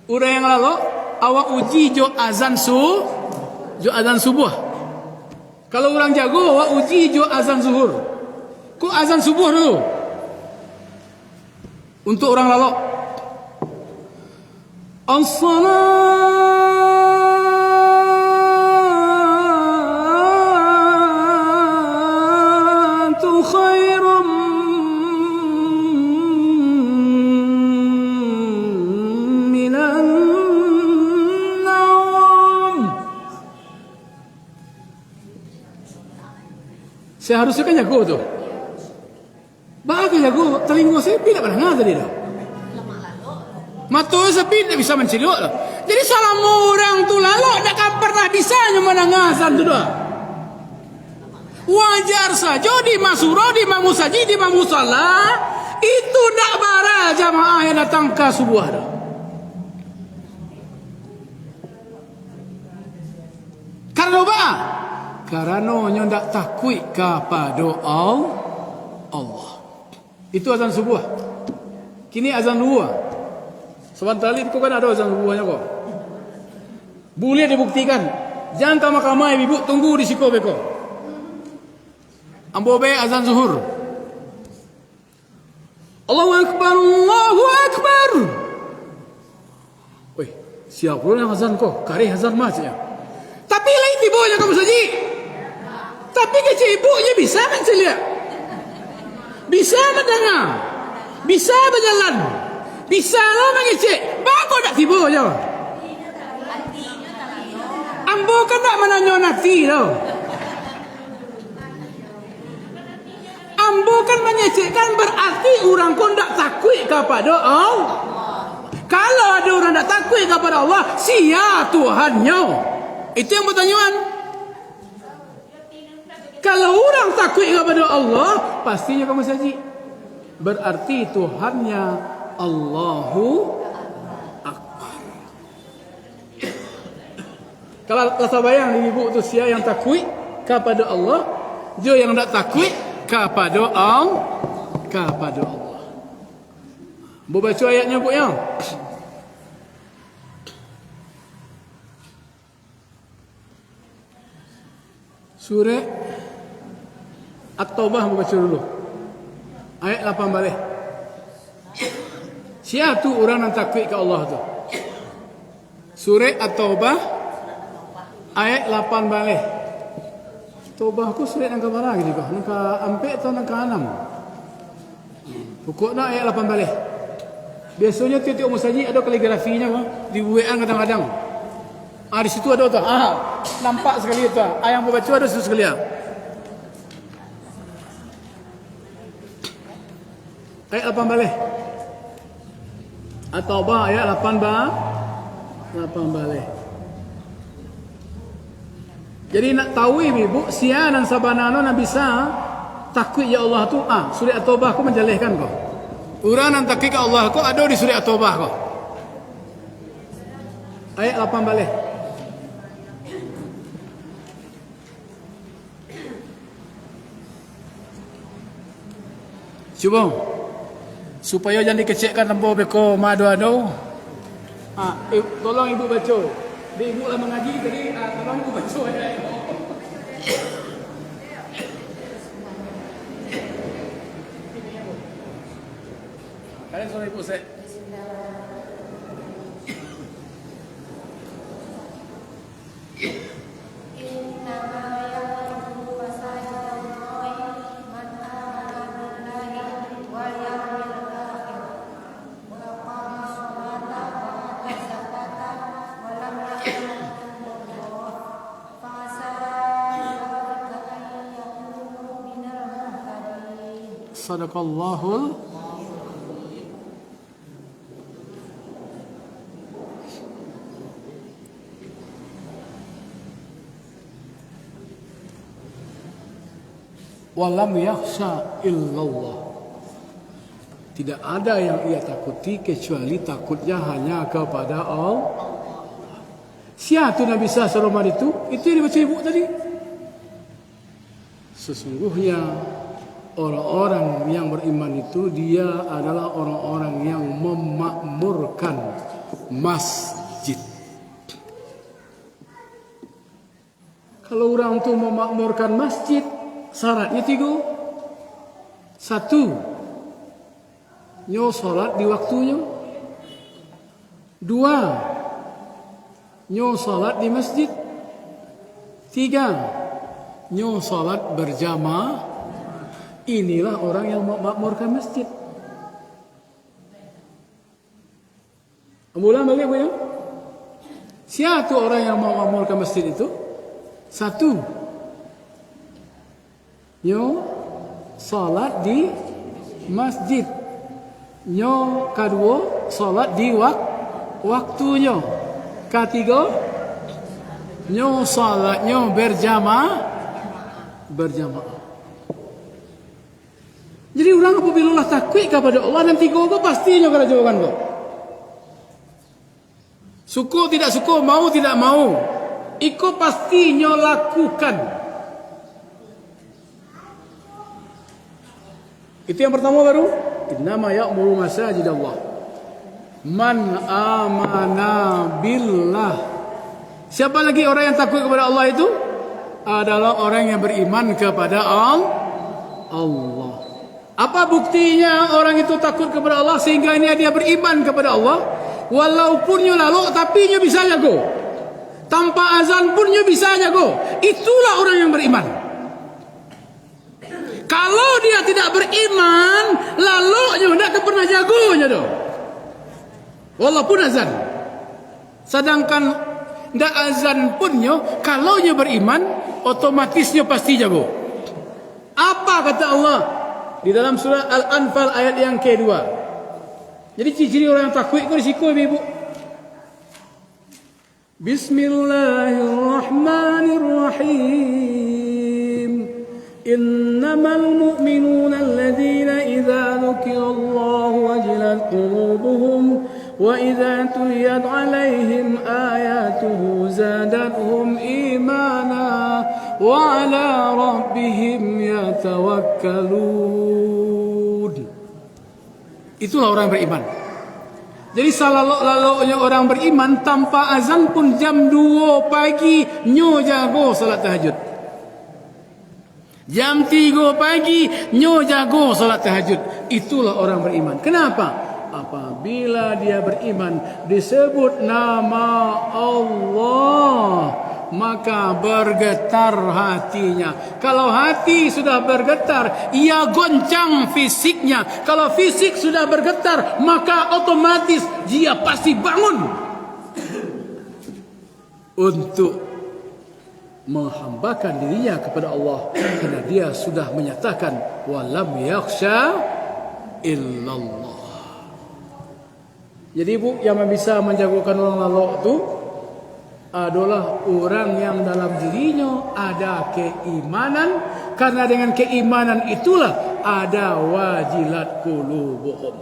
Orang yang lalok awak uji jo azan subuh. Kalau orang jago, awak uji jo azan zuhur. Kok azan subuh dulu? Untuk orang lalok. As-salatu khairum minan naum. Seharusnya kan jago tu. Bagus jago, telinga saya tidak pernah dengar tadi dah. Mata sepi tak bisa menceliuk lah. Jadi salam orang tu lalu tak akan pernah bisanya menangazan tu dah. Wajar saja di Masuro, di Mamusaji, di Mamusala itu nak bara jamaah yang datang ke subuh dah. Karena apa? Karena nyo ndak takut kepada Allah. Itu azan subuh. Kini azan dua. Sebentar lagi kau kan ada azan subuhnya kok. Boleh dibuktikan. Jangan kamai-kamai ibu tunggu di siko beko. Ambo be azan zuhur. Allahu akbar, Allahu akbar. Oi, siap pula azan kok. Kari azan macamnya. Tapi lain tibonya kamu saji. Tapi kecil ibunya bisa kan celia. Bisa mendengar. Bisa berjalan. Bisa lah mengecek. Bagus tak tibonya. Ambo kan tak menanya nanti tau. Ambo kan mengecekkan berarti orang pun tak takut kepada Allah. Kalau ada orang tak takut kepada Allah, sia Tuhannya. Itu yang pertanyaan. Kalau orang takut kepada Allah, pastinya kamu saji. Berarti Tuhannya Allahu Akbar. Kalau rasa bayang ibu tu sia yang takut kepada Allah, dia yang tak takut kepada Allah. Boleh baca ayatnya bu ya? Surah At-Taubah baca dulu. Ayat 8 balik. Siapa tu orang yang takut ke Allah tu? Surah At-Taubah ayat 8 balik. Taubah aku surat yang keberapa lagi juga? Nangka 4 atau nangka 6? Pokoknya ayat 8 balik. Biasanya tiap-tiap masjid ada kaligrafinya dibuatkan kadang-kadang. Di situ ada tu. Nampak sekali tu. Yang membaca ada situ sekali. Ayat 8 balik. At-Taubah ayat 8 balik. Jadi nak tahu ibu sia dan sabanano nak bisa takut ya Allah tu surah At-Taubah aku menjalihkan kau. Orang yang takut ke Allah kau ada di surah At-Taubah kau. Ayat 8 balik. Cuba supaya jangan dikecekkan lembu beko madu-adu. Tolong ibu baca. Dia ibu lah mengaji tadi tolong ibu baca ya. Kalian suruh ibu saya. Sadaqallahul walam yakhsha illallah. Tidak ada yang ia takuti kecuali takutnya hanya kepada Allah. Siapa tu Nabi SAW itu yang dibaca ibu tadi. Sesungguhnya orang-orang yang beriman itu dia adalah orang-orang yang memakmurkan masjid. Kalau orang itu memakmurkan masjid, syaratnya 3. 1, nyo salat di waktunya. 2, nyo salat di masjid. 3, nyo salat berjamaah. Inilah orang yang memakmurkan masjid. Ulang balik bu ya. Siapa orang yang memakmurkan masjid itu? 1, nyo salat di masjid. Nyo kedua salat di waktunya. Ketiga, nyo salatnya berjamaah. Jadi orang apabila lah takut kepada Allah dan tiga ko pastinya kalau jawaban ko. Suka tidak suka, mau tidak mau, iko pastinya lakukan. Itu yang pertama baru. Innama ya'muru masajid Allah man amana billah. Siapa lagi orang yang takut kepada Allah itu? Adalah orang yang beriman kepada Allah. Apa buktinya orang itu takut kepada Allah sehingga ini dia beriman kepada Allah? Walaupun nyo lalu tapi nyo bisa jago. Tanpa azan pun nyo bisa jago. Itulah orang yang beriman. Kalau dia tidak beriman, lalu nyo tidak pernah jagonya doh. Walaupun azan. Sedangkan ndak azan pun nyo, kalau nyo beriman, otomatis nyo pasti jago. Apa kata Allah di dalam surah Al-Anfal ayat yang kedua? Jadi ciri-ciri orang yang takut itu risiko ibu. Bismillahirrahmanirrahim. Innamal mu'minuna alladhina idza dzukirallahu wajilat qulubuhum wa idza tuliyat 'alaihim ayatuhu zadatuhum imana wa 'ala rabbihim yatawakkalun. Itulah orang beriman. Jadi lalu orang beriman tanpa azan pun jam 2 pagi nyo jago salat tahajud. Jam 3 pagi nyo jago salat tahajud. Itulah orang beriman. Kenapa? Apabila dia beriman disebut nama Allah, maka bergetar hatinya. Kalau hati sudah bergetar, ia goncang fisiknya. Kalau fisik sudah bergetar, maka otomatis dia pasti bangun untuk menghambakan dirinya kepada Allah, karena dia sudah menyatakan walam yakhsha illallah. Jadi ibu, yang bisa menjagokan orang lalok itu adalah orang yang dalam dirinya ada keimanan, karena dengan keimanan itulah ada wajilat qulubuhum.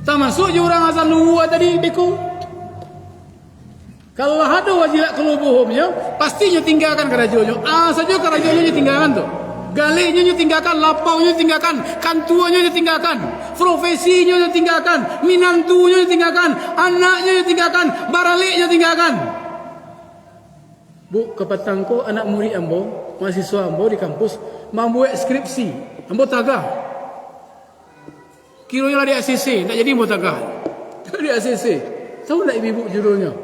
Termasuk je orang azan luar tadi beku. Kalau ada wajilat qulubuhumnya, pastinya tinggalkan kerajonyo. Saja kerajonyo tinggalkan tu. Galenya tinggalkan, lapaunya tinggalkan, kantuanya tinggalkan, profesinya tinggalkan, minantunya tinggalkan, anaknya tinggalkan, baraliknya tinggalkan. Bu, kepatangko anak murid ambo, mahasiswa ambo di kampus membuat skripsi, ambo tagah. Kiranya lah di ACC, tak jadi ambo tagah. Di ACC. Tahu tak ibu judulnya?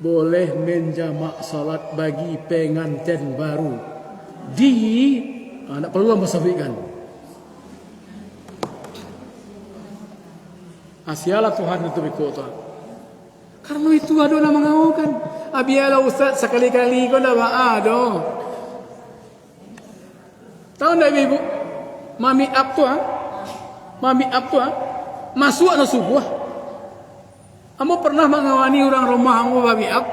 Boleh menjamak salat bagi pengantin baru. Tak perlu mensafikan. Asialah Tuhan itu berkata. Karena itu ada nama mengawakan. Biarlah Ustaz sekali-kali kau dah ada. Tahu tak ibu? Mami up tu masuk atau subuh. Kamu pernah mengawani orang rumah kamu mami up?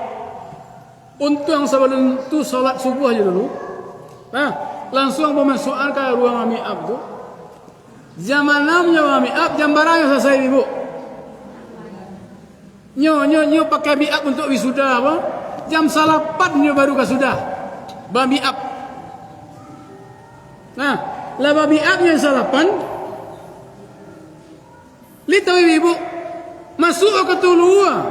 Untuk yang sebelum tu solat subuh aja dulu. Langsung memasukkan ke ruang mami up tu. Jam 6 mami up, jam barang selesai ibu. Nyo pakai mami up untuk wisuda apa? Jam 8 baru ke sudah. Mami up. Lah mami up yang 8. Li tahu ibu, masuk ke tulua.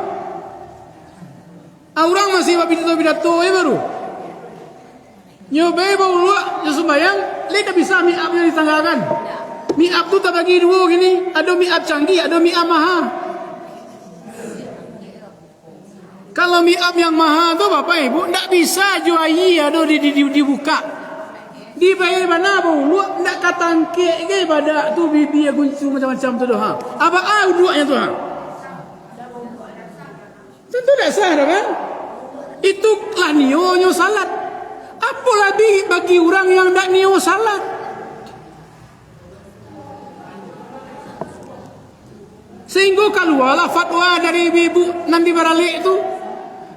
Orang masih pidato ya baru. Nyobai bau luak, sembayang, lihat bisa mi up yang ditanggalkan. Mi up tu tak bagi dua gini, ada mi up canggih, ada mi up mahal. Kalau mi up yang mahal tu bapak ibu, tak bisa juai ada dibuka. Dibayar mana bau luak, tak katangke ke pada tu bibi guncu macam-macam tu doh. Apa duanya tu ha? Tentu tak sah kan? Itu lah nyo salat. Apa lagi bagi orang yang tak niat salat? Sehingga keluarlah fatwa dari ibu nanti baralik tu.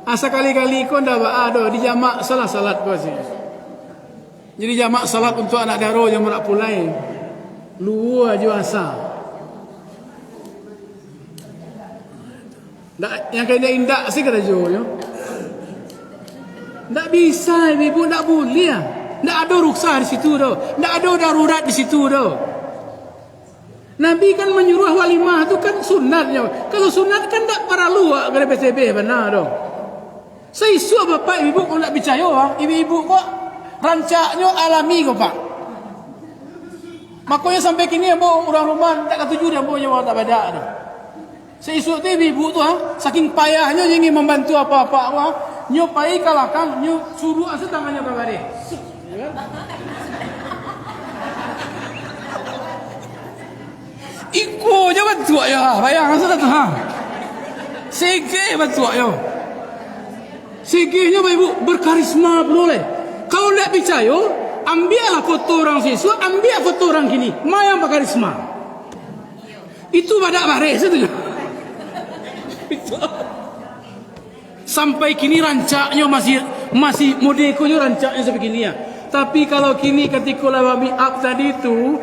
Asa kali-kali kau dah ada di jamak salat kau sih. Jadi jamak salat untuk anak daro yang merak pulai. Luar je asa. Yang kena indak sih kata jo yo. Tak bisa ibu, tak boleh. Tak ada rukhsah di situ dah. Tak ada darurat di situ dah. Nabi kan menyuruh walimah tu kan sunatnya. Kalau sunat kan tak perlu kena PCB benar dah. Saya suruh bapak ibu kau tak percaya, ibu-ibu kok rancaknya alami kau pak. Makanya sampai kini orang rumah tak ketuju dia bawa tak badak dah. Saya suruh tu ibu tu saking payahnya ingin membantu apa-apa nyo pai kalakang nyo suruh asa tangannya babare. Iko je bantu ya, bayang asa tu Sege bantu ya. Segenya ibu berkarisma boleh. Kalau tak percaya, ambillah foto orang siswa, ambil foto orang kini. Mana yang berkarisma? Itu badak bare saja. Sampai kini rancaknya masih modekonya rancaknya sampai kini ya. Tapi kalau kini ketika lawa make up tadi tu,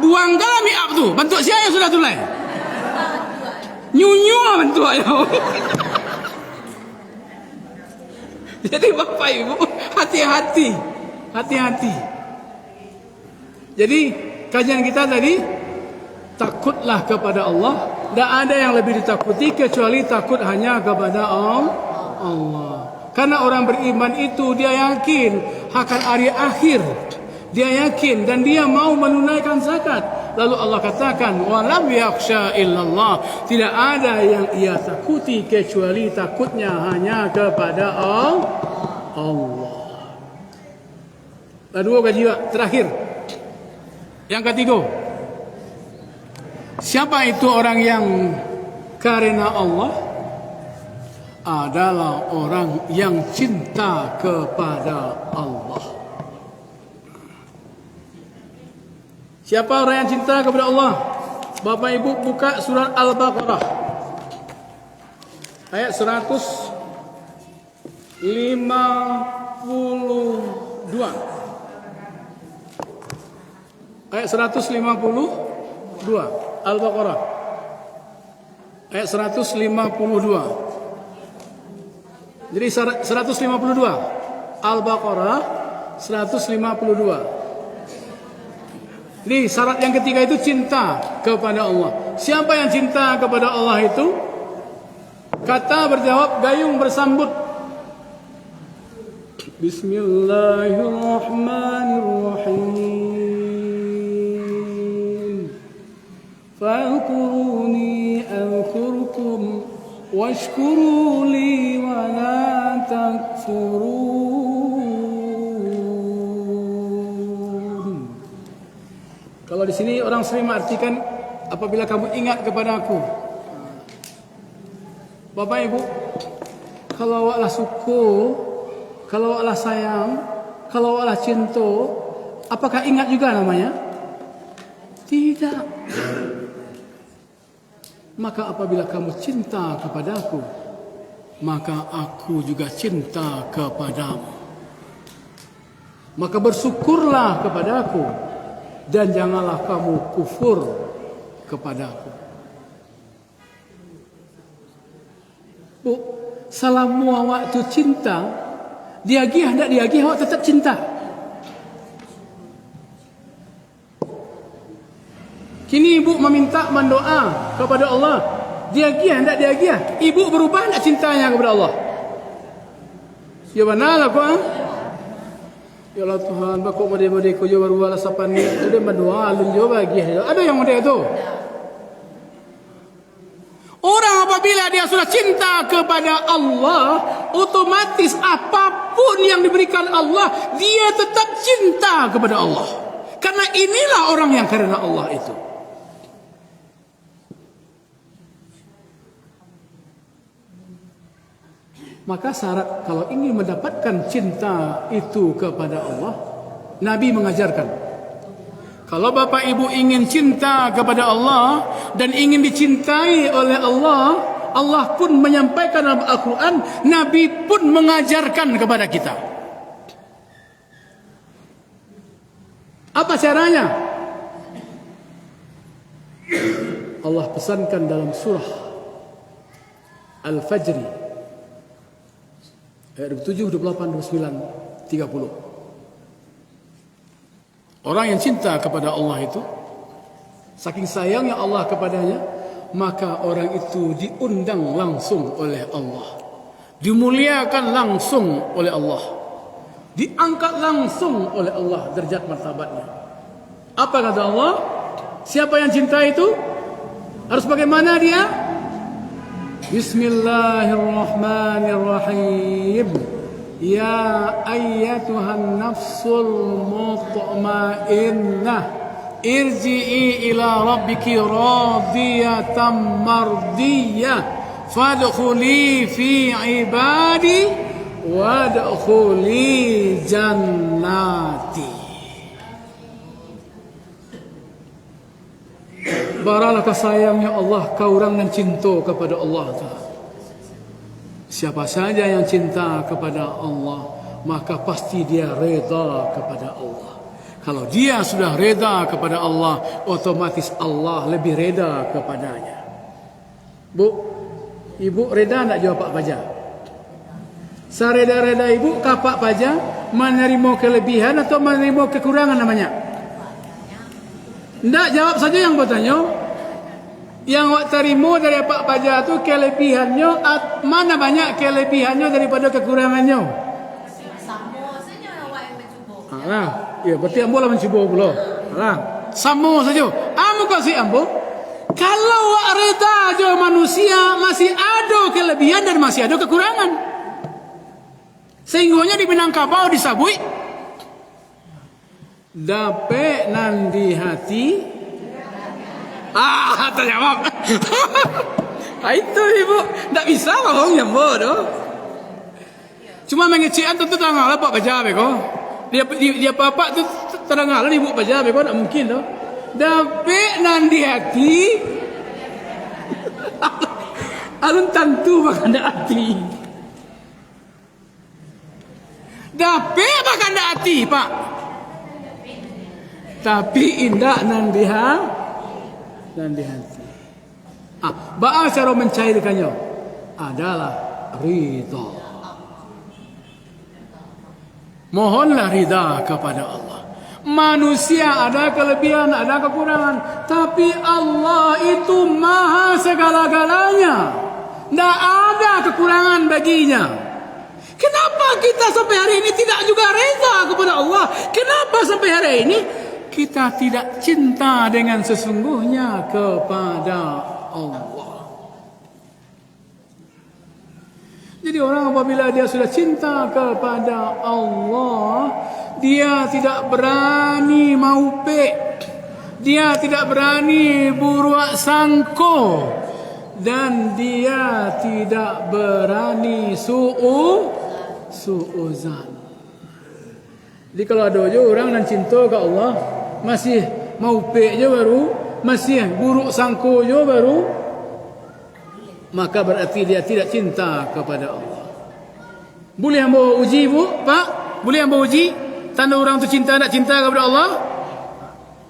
buanglah make up tu. Bentuk siapa yang sudah tulai? Nyunyu bentuk ayo. Jadi bapak ibu hati-hati. Jadi kajian kita tadi takutlah kepada Allah. Tak ada yang lebih ditakuti kecuali takut hanya kepada Allah. Karena orang beriman itu dia yakin akan hari akhir. Dia yakin dan dia mau menunaikan zakat. Lalu Allah katakan, "Walam yakhsha illallah." Tidak ada yang ia takuti kecuali takutnya hanya kepada Allah. Lalu kajian terakhir. Yang ketiga. Siapa itu orang yang karena Allah? Adalah orang yang cinta kepada Allah. Siapa orang yang cinta kepada Allah? Bapak Ibu buka surat Al-Baqarah. Ayat 152. Ayat 152. Al-Baqarah. Ayat 152. Jadi 152. Al-Baqarah 152. Jadi syarat yang ketiga itu cinta kepada Allah. Siapa yang cinta kepada Allah itu? Kata berjawab, gayung bersambut. Bismillahirrahmanirrahim. Fa'kuruni azkurkum washkuru li wa la takfurun. Kalau di sini orang sering mengartikan apabila kamu ingat kepada aku. Bapak Ibu, kalau awaklah suka, kalau awaklah sayang, kalau awaklah cinta, apakah ingat juga namanya? Tidak. Maka apabila kamu cinta kepadaku, maka aku juga cinta kepadamu. Maka bersyukurlah kepadaku dan janganlah kamu kufur kepadaku. Bu, salamu awak tu cinta, diagih hendak diagih awak tetap cinta. Kini ibu meminta mendoa kepada Allah, diagih hendak diagih, ibu berubah hendak cintanya kepada Allah. Ya benar aku Ya Allah Tuhan, bakok mode-mode ko jo baru ala sapan ni, tu dia mendoa alun jo bagi. Ada yang mode itu. Orang apabila dia sudah cinta kepada Allah, otomatis apapun yang diberikan Allah, dia tetap cinta kepada Allah. Karena inilah orang yang karena Allah itu. Maka syarat kalau ingin mendapatkan cinta itu kepada Allah, Nabi mengajarkan. Kalau Bapak Ibu ingin cinta kepada Allah dan ingin dicintai oleh Allah, Allah pun menyampaikan dalam Al-Quran, Nabi pun mengajarkan kepada kita. Apa caranya? Allah pesankan dalam surah Al-Fajr ayat 27, 28, 29, 30. Orang yang cinta kepada Allah itu, saking sayangnya Allah kepadanya, maka orang itu diundang langsung oleh Allah, dimuliakan langsung oleh Allah, diangkat langsung oleh Allah derajat martabatnya. Apa kata Allah? Siapa yang cinta itu harus bagaimana dia? Bismillahirrahmanirrahim. Ya ayyatuhan nafsul mutmainnah, irji'i ila rabbiki radiyatan mardiyah, fadkhuli fi ibadi wadkhuli jannati. Barakallahu sayangnya Allah kau orang yang cinta kepada Allah. Siapa saja yang cinta kepada Allah, maka pasti dia reda kepada Allah. Kalau dia sudah reda kepada Allah, otomatis Allah lebih reda kepadanya. Bu, ibu reda tak jawab Pak Paja? Sareda-reda ibu kah Pak Paja menerima kelebihan atau menerima kekurangan namanya? Tak jawab saja yang bertanya. Yang awak terima dari Pak Paja tu kelebihannya, mana banyak kelebihannya daripada kekurangannya? Sama saja awak yang mencuba. Alah, ya berarti ambo lah mencuba pula. Alah, sama saja. Ambo kasih ambo. Kalau awak reda aja manusia masih ada kelebihan dan masih ada kekurangan. Sehingga di Minangkabau disabui. Dape nandi hati. Terjawab. Itu ibu, tak bisa bohong yang bodoh. Cuma mengecekan tentu terang Pak Paja beko. Dia bapak tu terang ibu Paja beko, tak mungkin doh. Dape nandi hati. Alun tentu makan hati. Dape makan hati, Pak. Tapi indah nandi hati. Baal cara mencairkannya adalah ridha. Mohonlah ridha kepada Allah. Manusia ada kelebihan, ada kekurangan, tapi Allah itu maha segala-galanya. Tidak ada kekurangan baginya. Kenapa kita sampai hari ini tidak juga reda kepada Allah? Kenapa sampai hari ini kita tidak cinta dengan sesungguhnya kepada Allah? Jadi orang apabila dia sudah cinta kepada Allah, dia tidak berani maupek, dia tidak berani buruak sangko, dan dia tidak berani su'uzan. Jadi kalau ada je orang yang cinta ke Allah, masih maupek je baru, masih buruk sangko je baru, maka berarti dia tidak cinta kepada Allah. Boleh hamba uji bu, Pak? Boleh hamba uji tanda orang tu cinta tak cinta kepada Allah?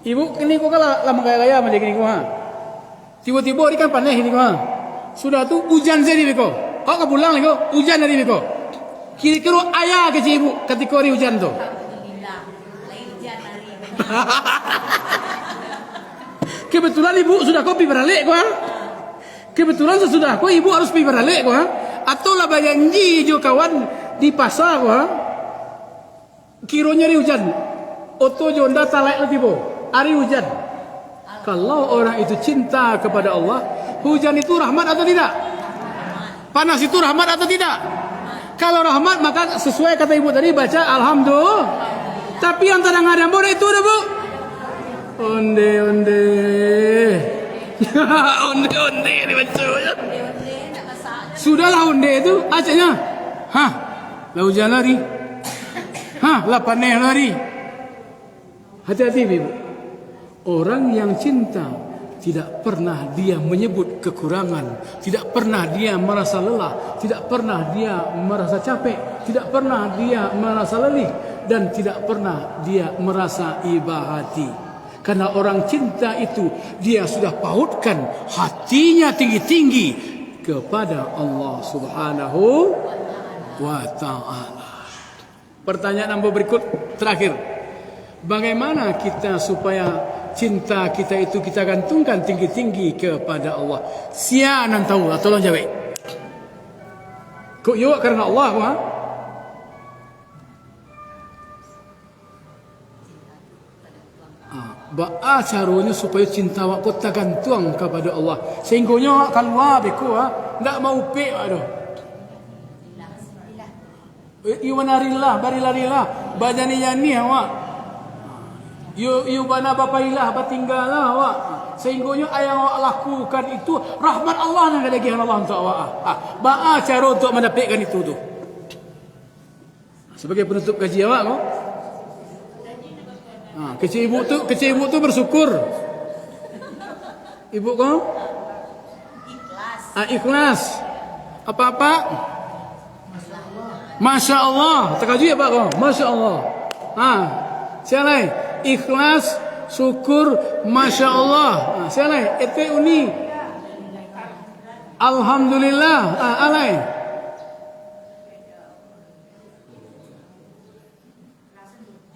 Ibu, ini kau kalah lama gaya-gaya macam ni kau ha. Tiba-tiba ni kan panas ni kau ha. Sudah tu hujan jadi kau. Kau ke pulang ni kau, hujan dari kau. Kira-kira ayah ke ibu ketika hari hujan tu. Kebetulan ibu sudah kopi beralik kau ha? Kebetulan sesudah kau ibu harus pergi beralik kau ha? Atau lah janji jo kawan di pasar kau ha? Kiranya hari hujan, oto jo nda talek tiba hari hujan. Kalau orang itu cinta kepada Allah, hujan itu rahmat atau tidak? Panas itu rahmat atau tidak? Kalau rahmat maka sesuai kata ibu tadi baca alhamdulillah. Tapi yang terang-terang boleh itu ada bu. Onde ni macam ya. Sudahlah onde itu acanya. Hah, lah hujan lari. Hah, lah panas lari. Hati-hati ibu. Orang yang cinta tidak pernah dia menyebut kekurangan, tidak pernah dia merasa lelah, tidak pernah dia merasa capek, tidak pernah dia merasa letih, dan tidak pernah dia merasa iba hati. Karena orang cinta itu dia sudah pautkan hatinya tinggi-tinggi kepada Allah Subhanahu wa ta'ala. Pertanyaan nombor berikut terakhir. Bagaimana kita supaya cinta kita itu kita gantungkan tinggi-tinggi kepada Allah? Sia nan tahu, tolong jawab. Kok yo karena Allah ha? Ba'a caranya supaya cinta awak tak gantung kepada Allah. Sehingga keluar beku ndak mau pe aduh. Iwanarillah barilarillah badani yani awak. You bana bapailah batinggalah awak. Sehingga ayang awak lakukan itu rahmat Allah yang ada lagi Allah untuk awak. Ba'a cara untuk mendapatkan itu tu. Sebagai penutup kaji awak kau. Kecil ibu tu bersyukur. Ibu kau? Ikhlas. Ikhlas. Apa-apa? Masya Allah. Terkaju ya Pak kau? Masya Allah. Siapa? Ikhlas, syukur, Masya Allah. Siapa? Itu uni. Alhamdulillah. Alai.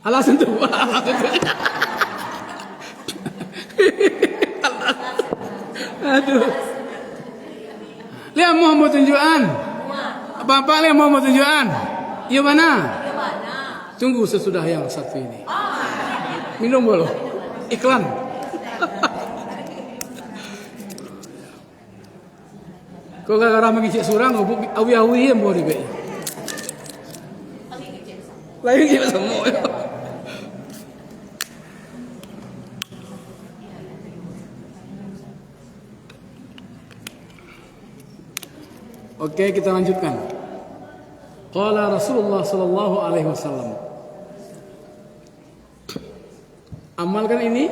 Alasan tu. Aduh. Lihat mau tunjukan. Apa-apa lihat mau tunjukan. Iya mana? Tunggu sesudah yang satu ini. Minum boleh. Iklan. Kau gara-gara mengicik surang, awi-awi yang boleh be. Lagi kita semua. Oke, kita lanjutkan. Qala Rasulullah sallallahu alaihi wasallam. Amalkan ini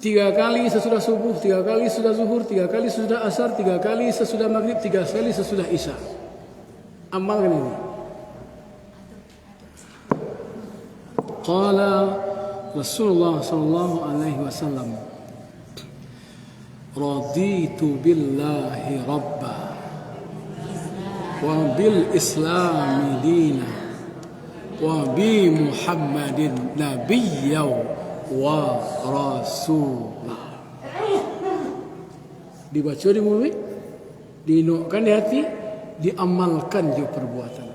3 kali sesudah subuh, 3 kali sesudah zuhur, 3 kali sesudah asar, 3 kali sesudah maghrib, 3 kali sesudah isya. Amalkan ini. Qala Rasulullah sallallahu alaihi wasallam. Raditu billahi rabba wa bil islami dina wa bi Muhammadin nabiyyan wa rasulah. Dibaca di mulut, dinukkan di hati, diamalkan di perbuatan.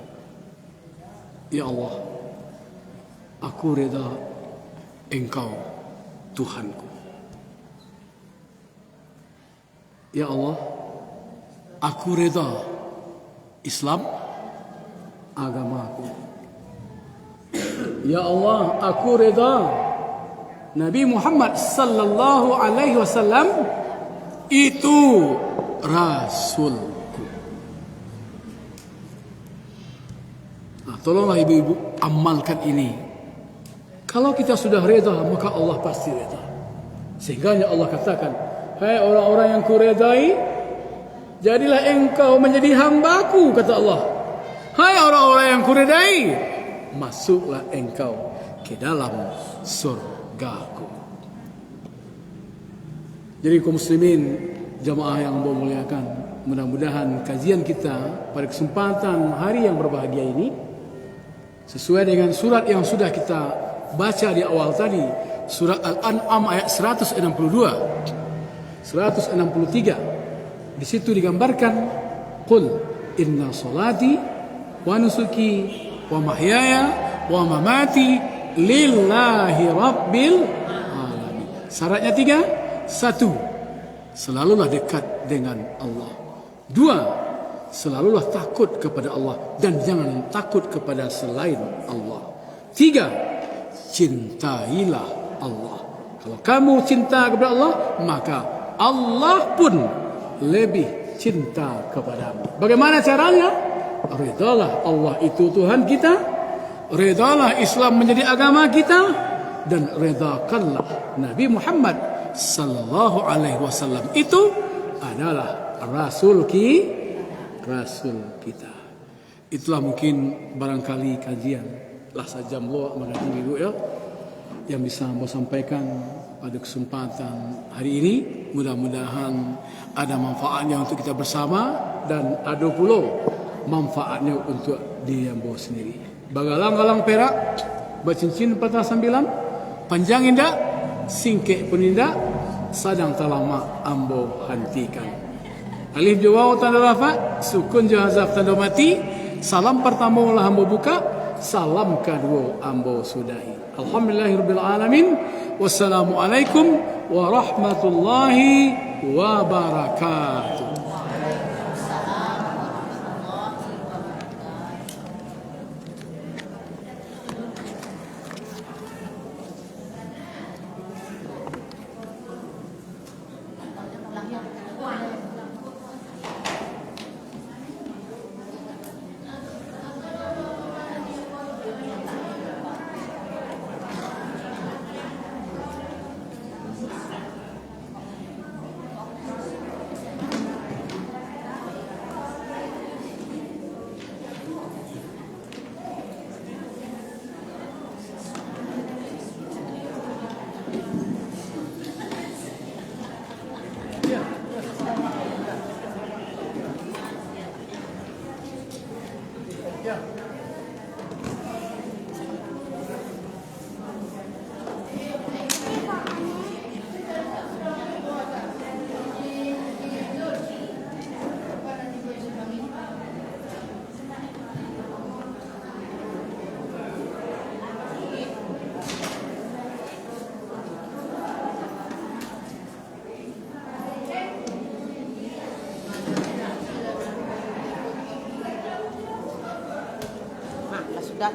Ya Allah, aku reda Engkau Tuhanku. Ya Allah, aku reda Islam agamaku. Ya Allah, aku reda Nabi Muhammad sallallahu alaihi wasallam itu rasulku. Tolonglah ibu-ibu amalkan ini. Kalau kita sudah reda, maka Allah pasti reda. Sehingga Allah katakan, hai orang-orang yang kuredai, jadilah engkau menjadi hambaku, kata Allah. Hai orang-orang yang kuredai, masuklah engkau ke dalam surgaku. Jadi kaum muslimin, jamaah yang Allah muliakan, mudah-mudahan kajian kita pada kesempatan hari yang berbahagia ini sesuai dengan surat yang sudah kita baca di awal tadi, surat Al-An'am ayat 162, 163. Di situ digambarkan, qul inna salati wa nusuki wa mahyaya wa mamati lillahi rabbil alamin. Syaratnya 3. 1. Selalulah dekat dengan Allah. 2. Selalulah takut kepada Allah dan jangan takut kepada selain Allah. 3. Cintailah Allah. Kalau kamu cinta kepada Allah, maka Allah pun lebih cinta kepadamu. Bagaimana caranya? Redalah Allah itu Tuhan kita. Redalah Islam menjadi agama kita. dan redakanlah Nabi Muhammad sallallahu alaihi wasallam. Itu adalah rasul kita. Itulah mungkin barangkali kajian lah sajam lo mengenai ibu ya yang bisa mau sampaikan pada kesempatan hari ini. Mudah-mudahan ada manfaatnya untuk kita bersama dan ada pula manfaatnya untuk diri yang bawa sendiri. Bagalang-galang perak, bercincin patah sambilan, panjang indah, singkek pun indah, sadang talama ambo hantikan. Alif jawab tanda lafaz, sukun jahazaf tanda mati. Salam pertama lah ambo buka, salam kedua ambo sudahi. Alhamdulillahirabbil alamin. Wassalamualaikum warahmatullahi wabarakatuh. Sudah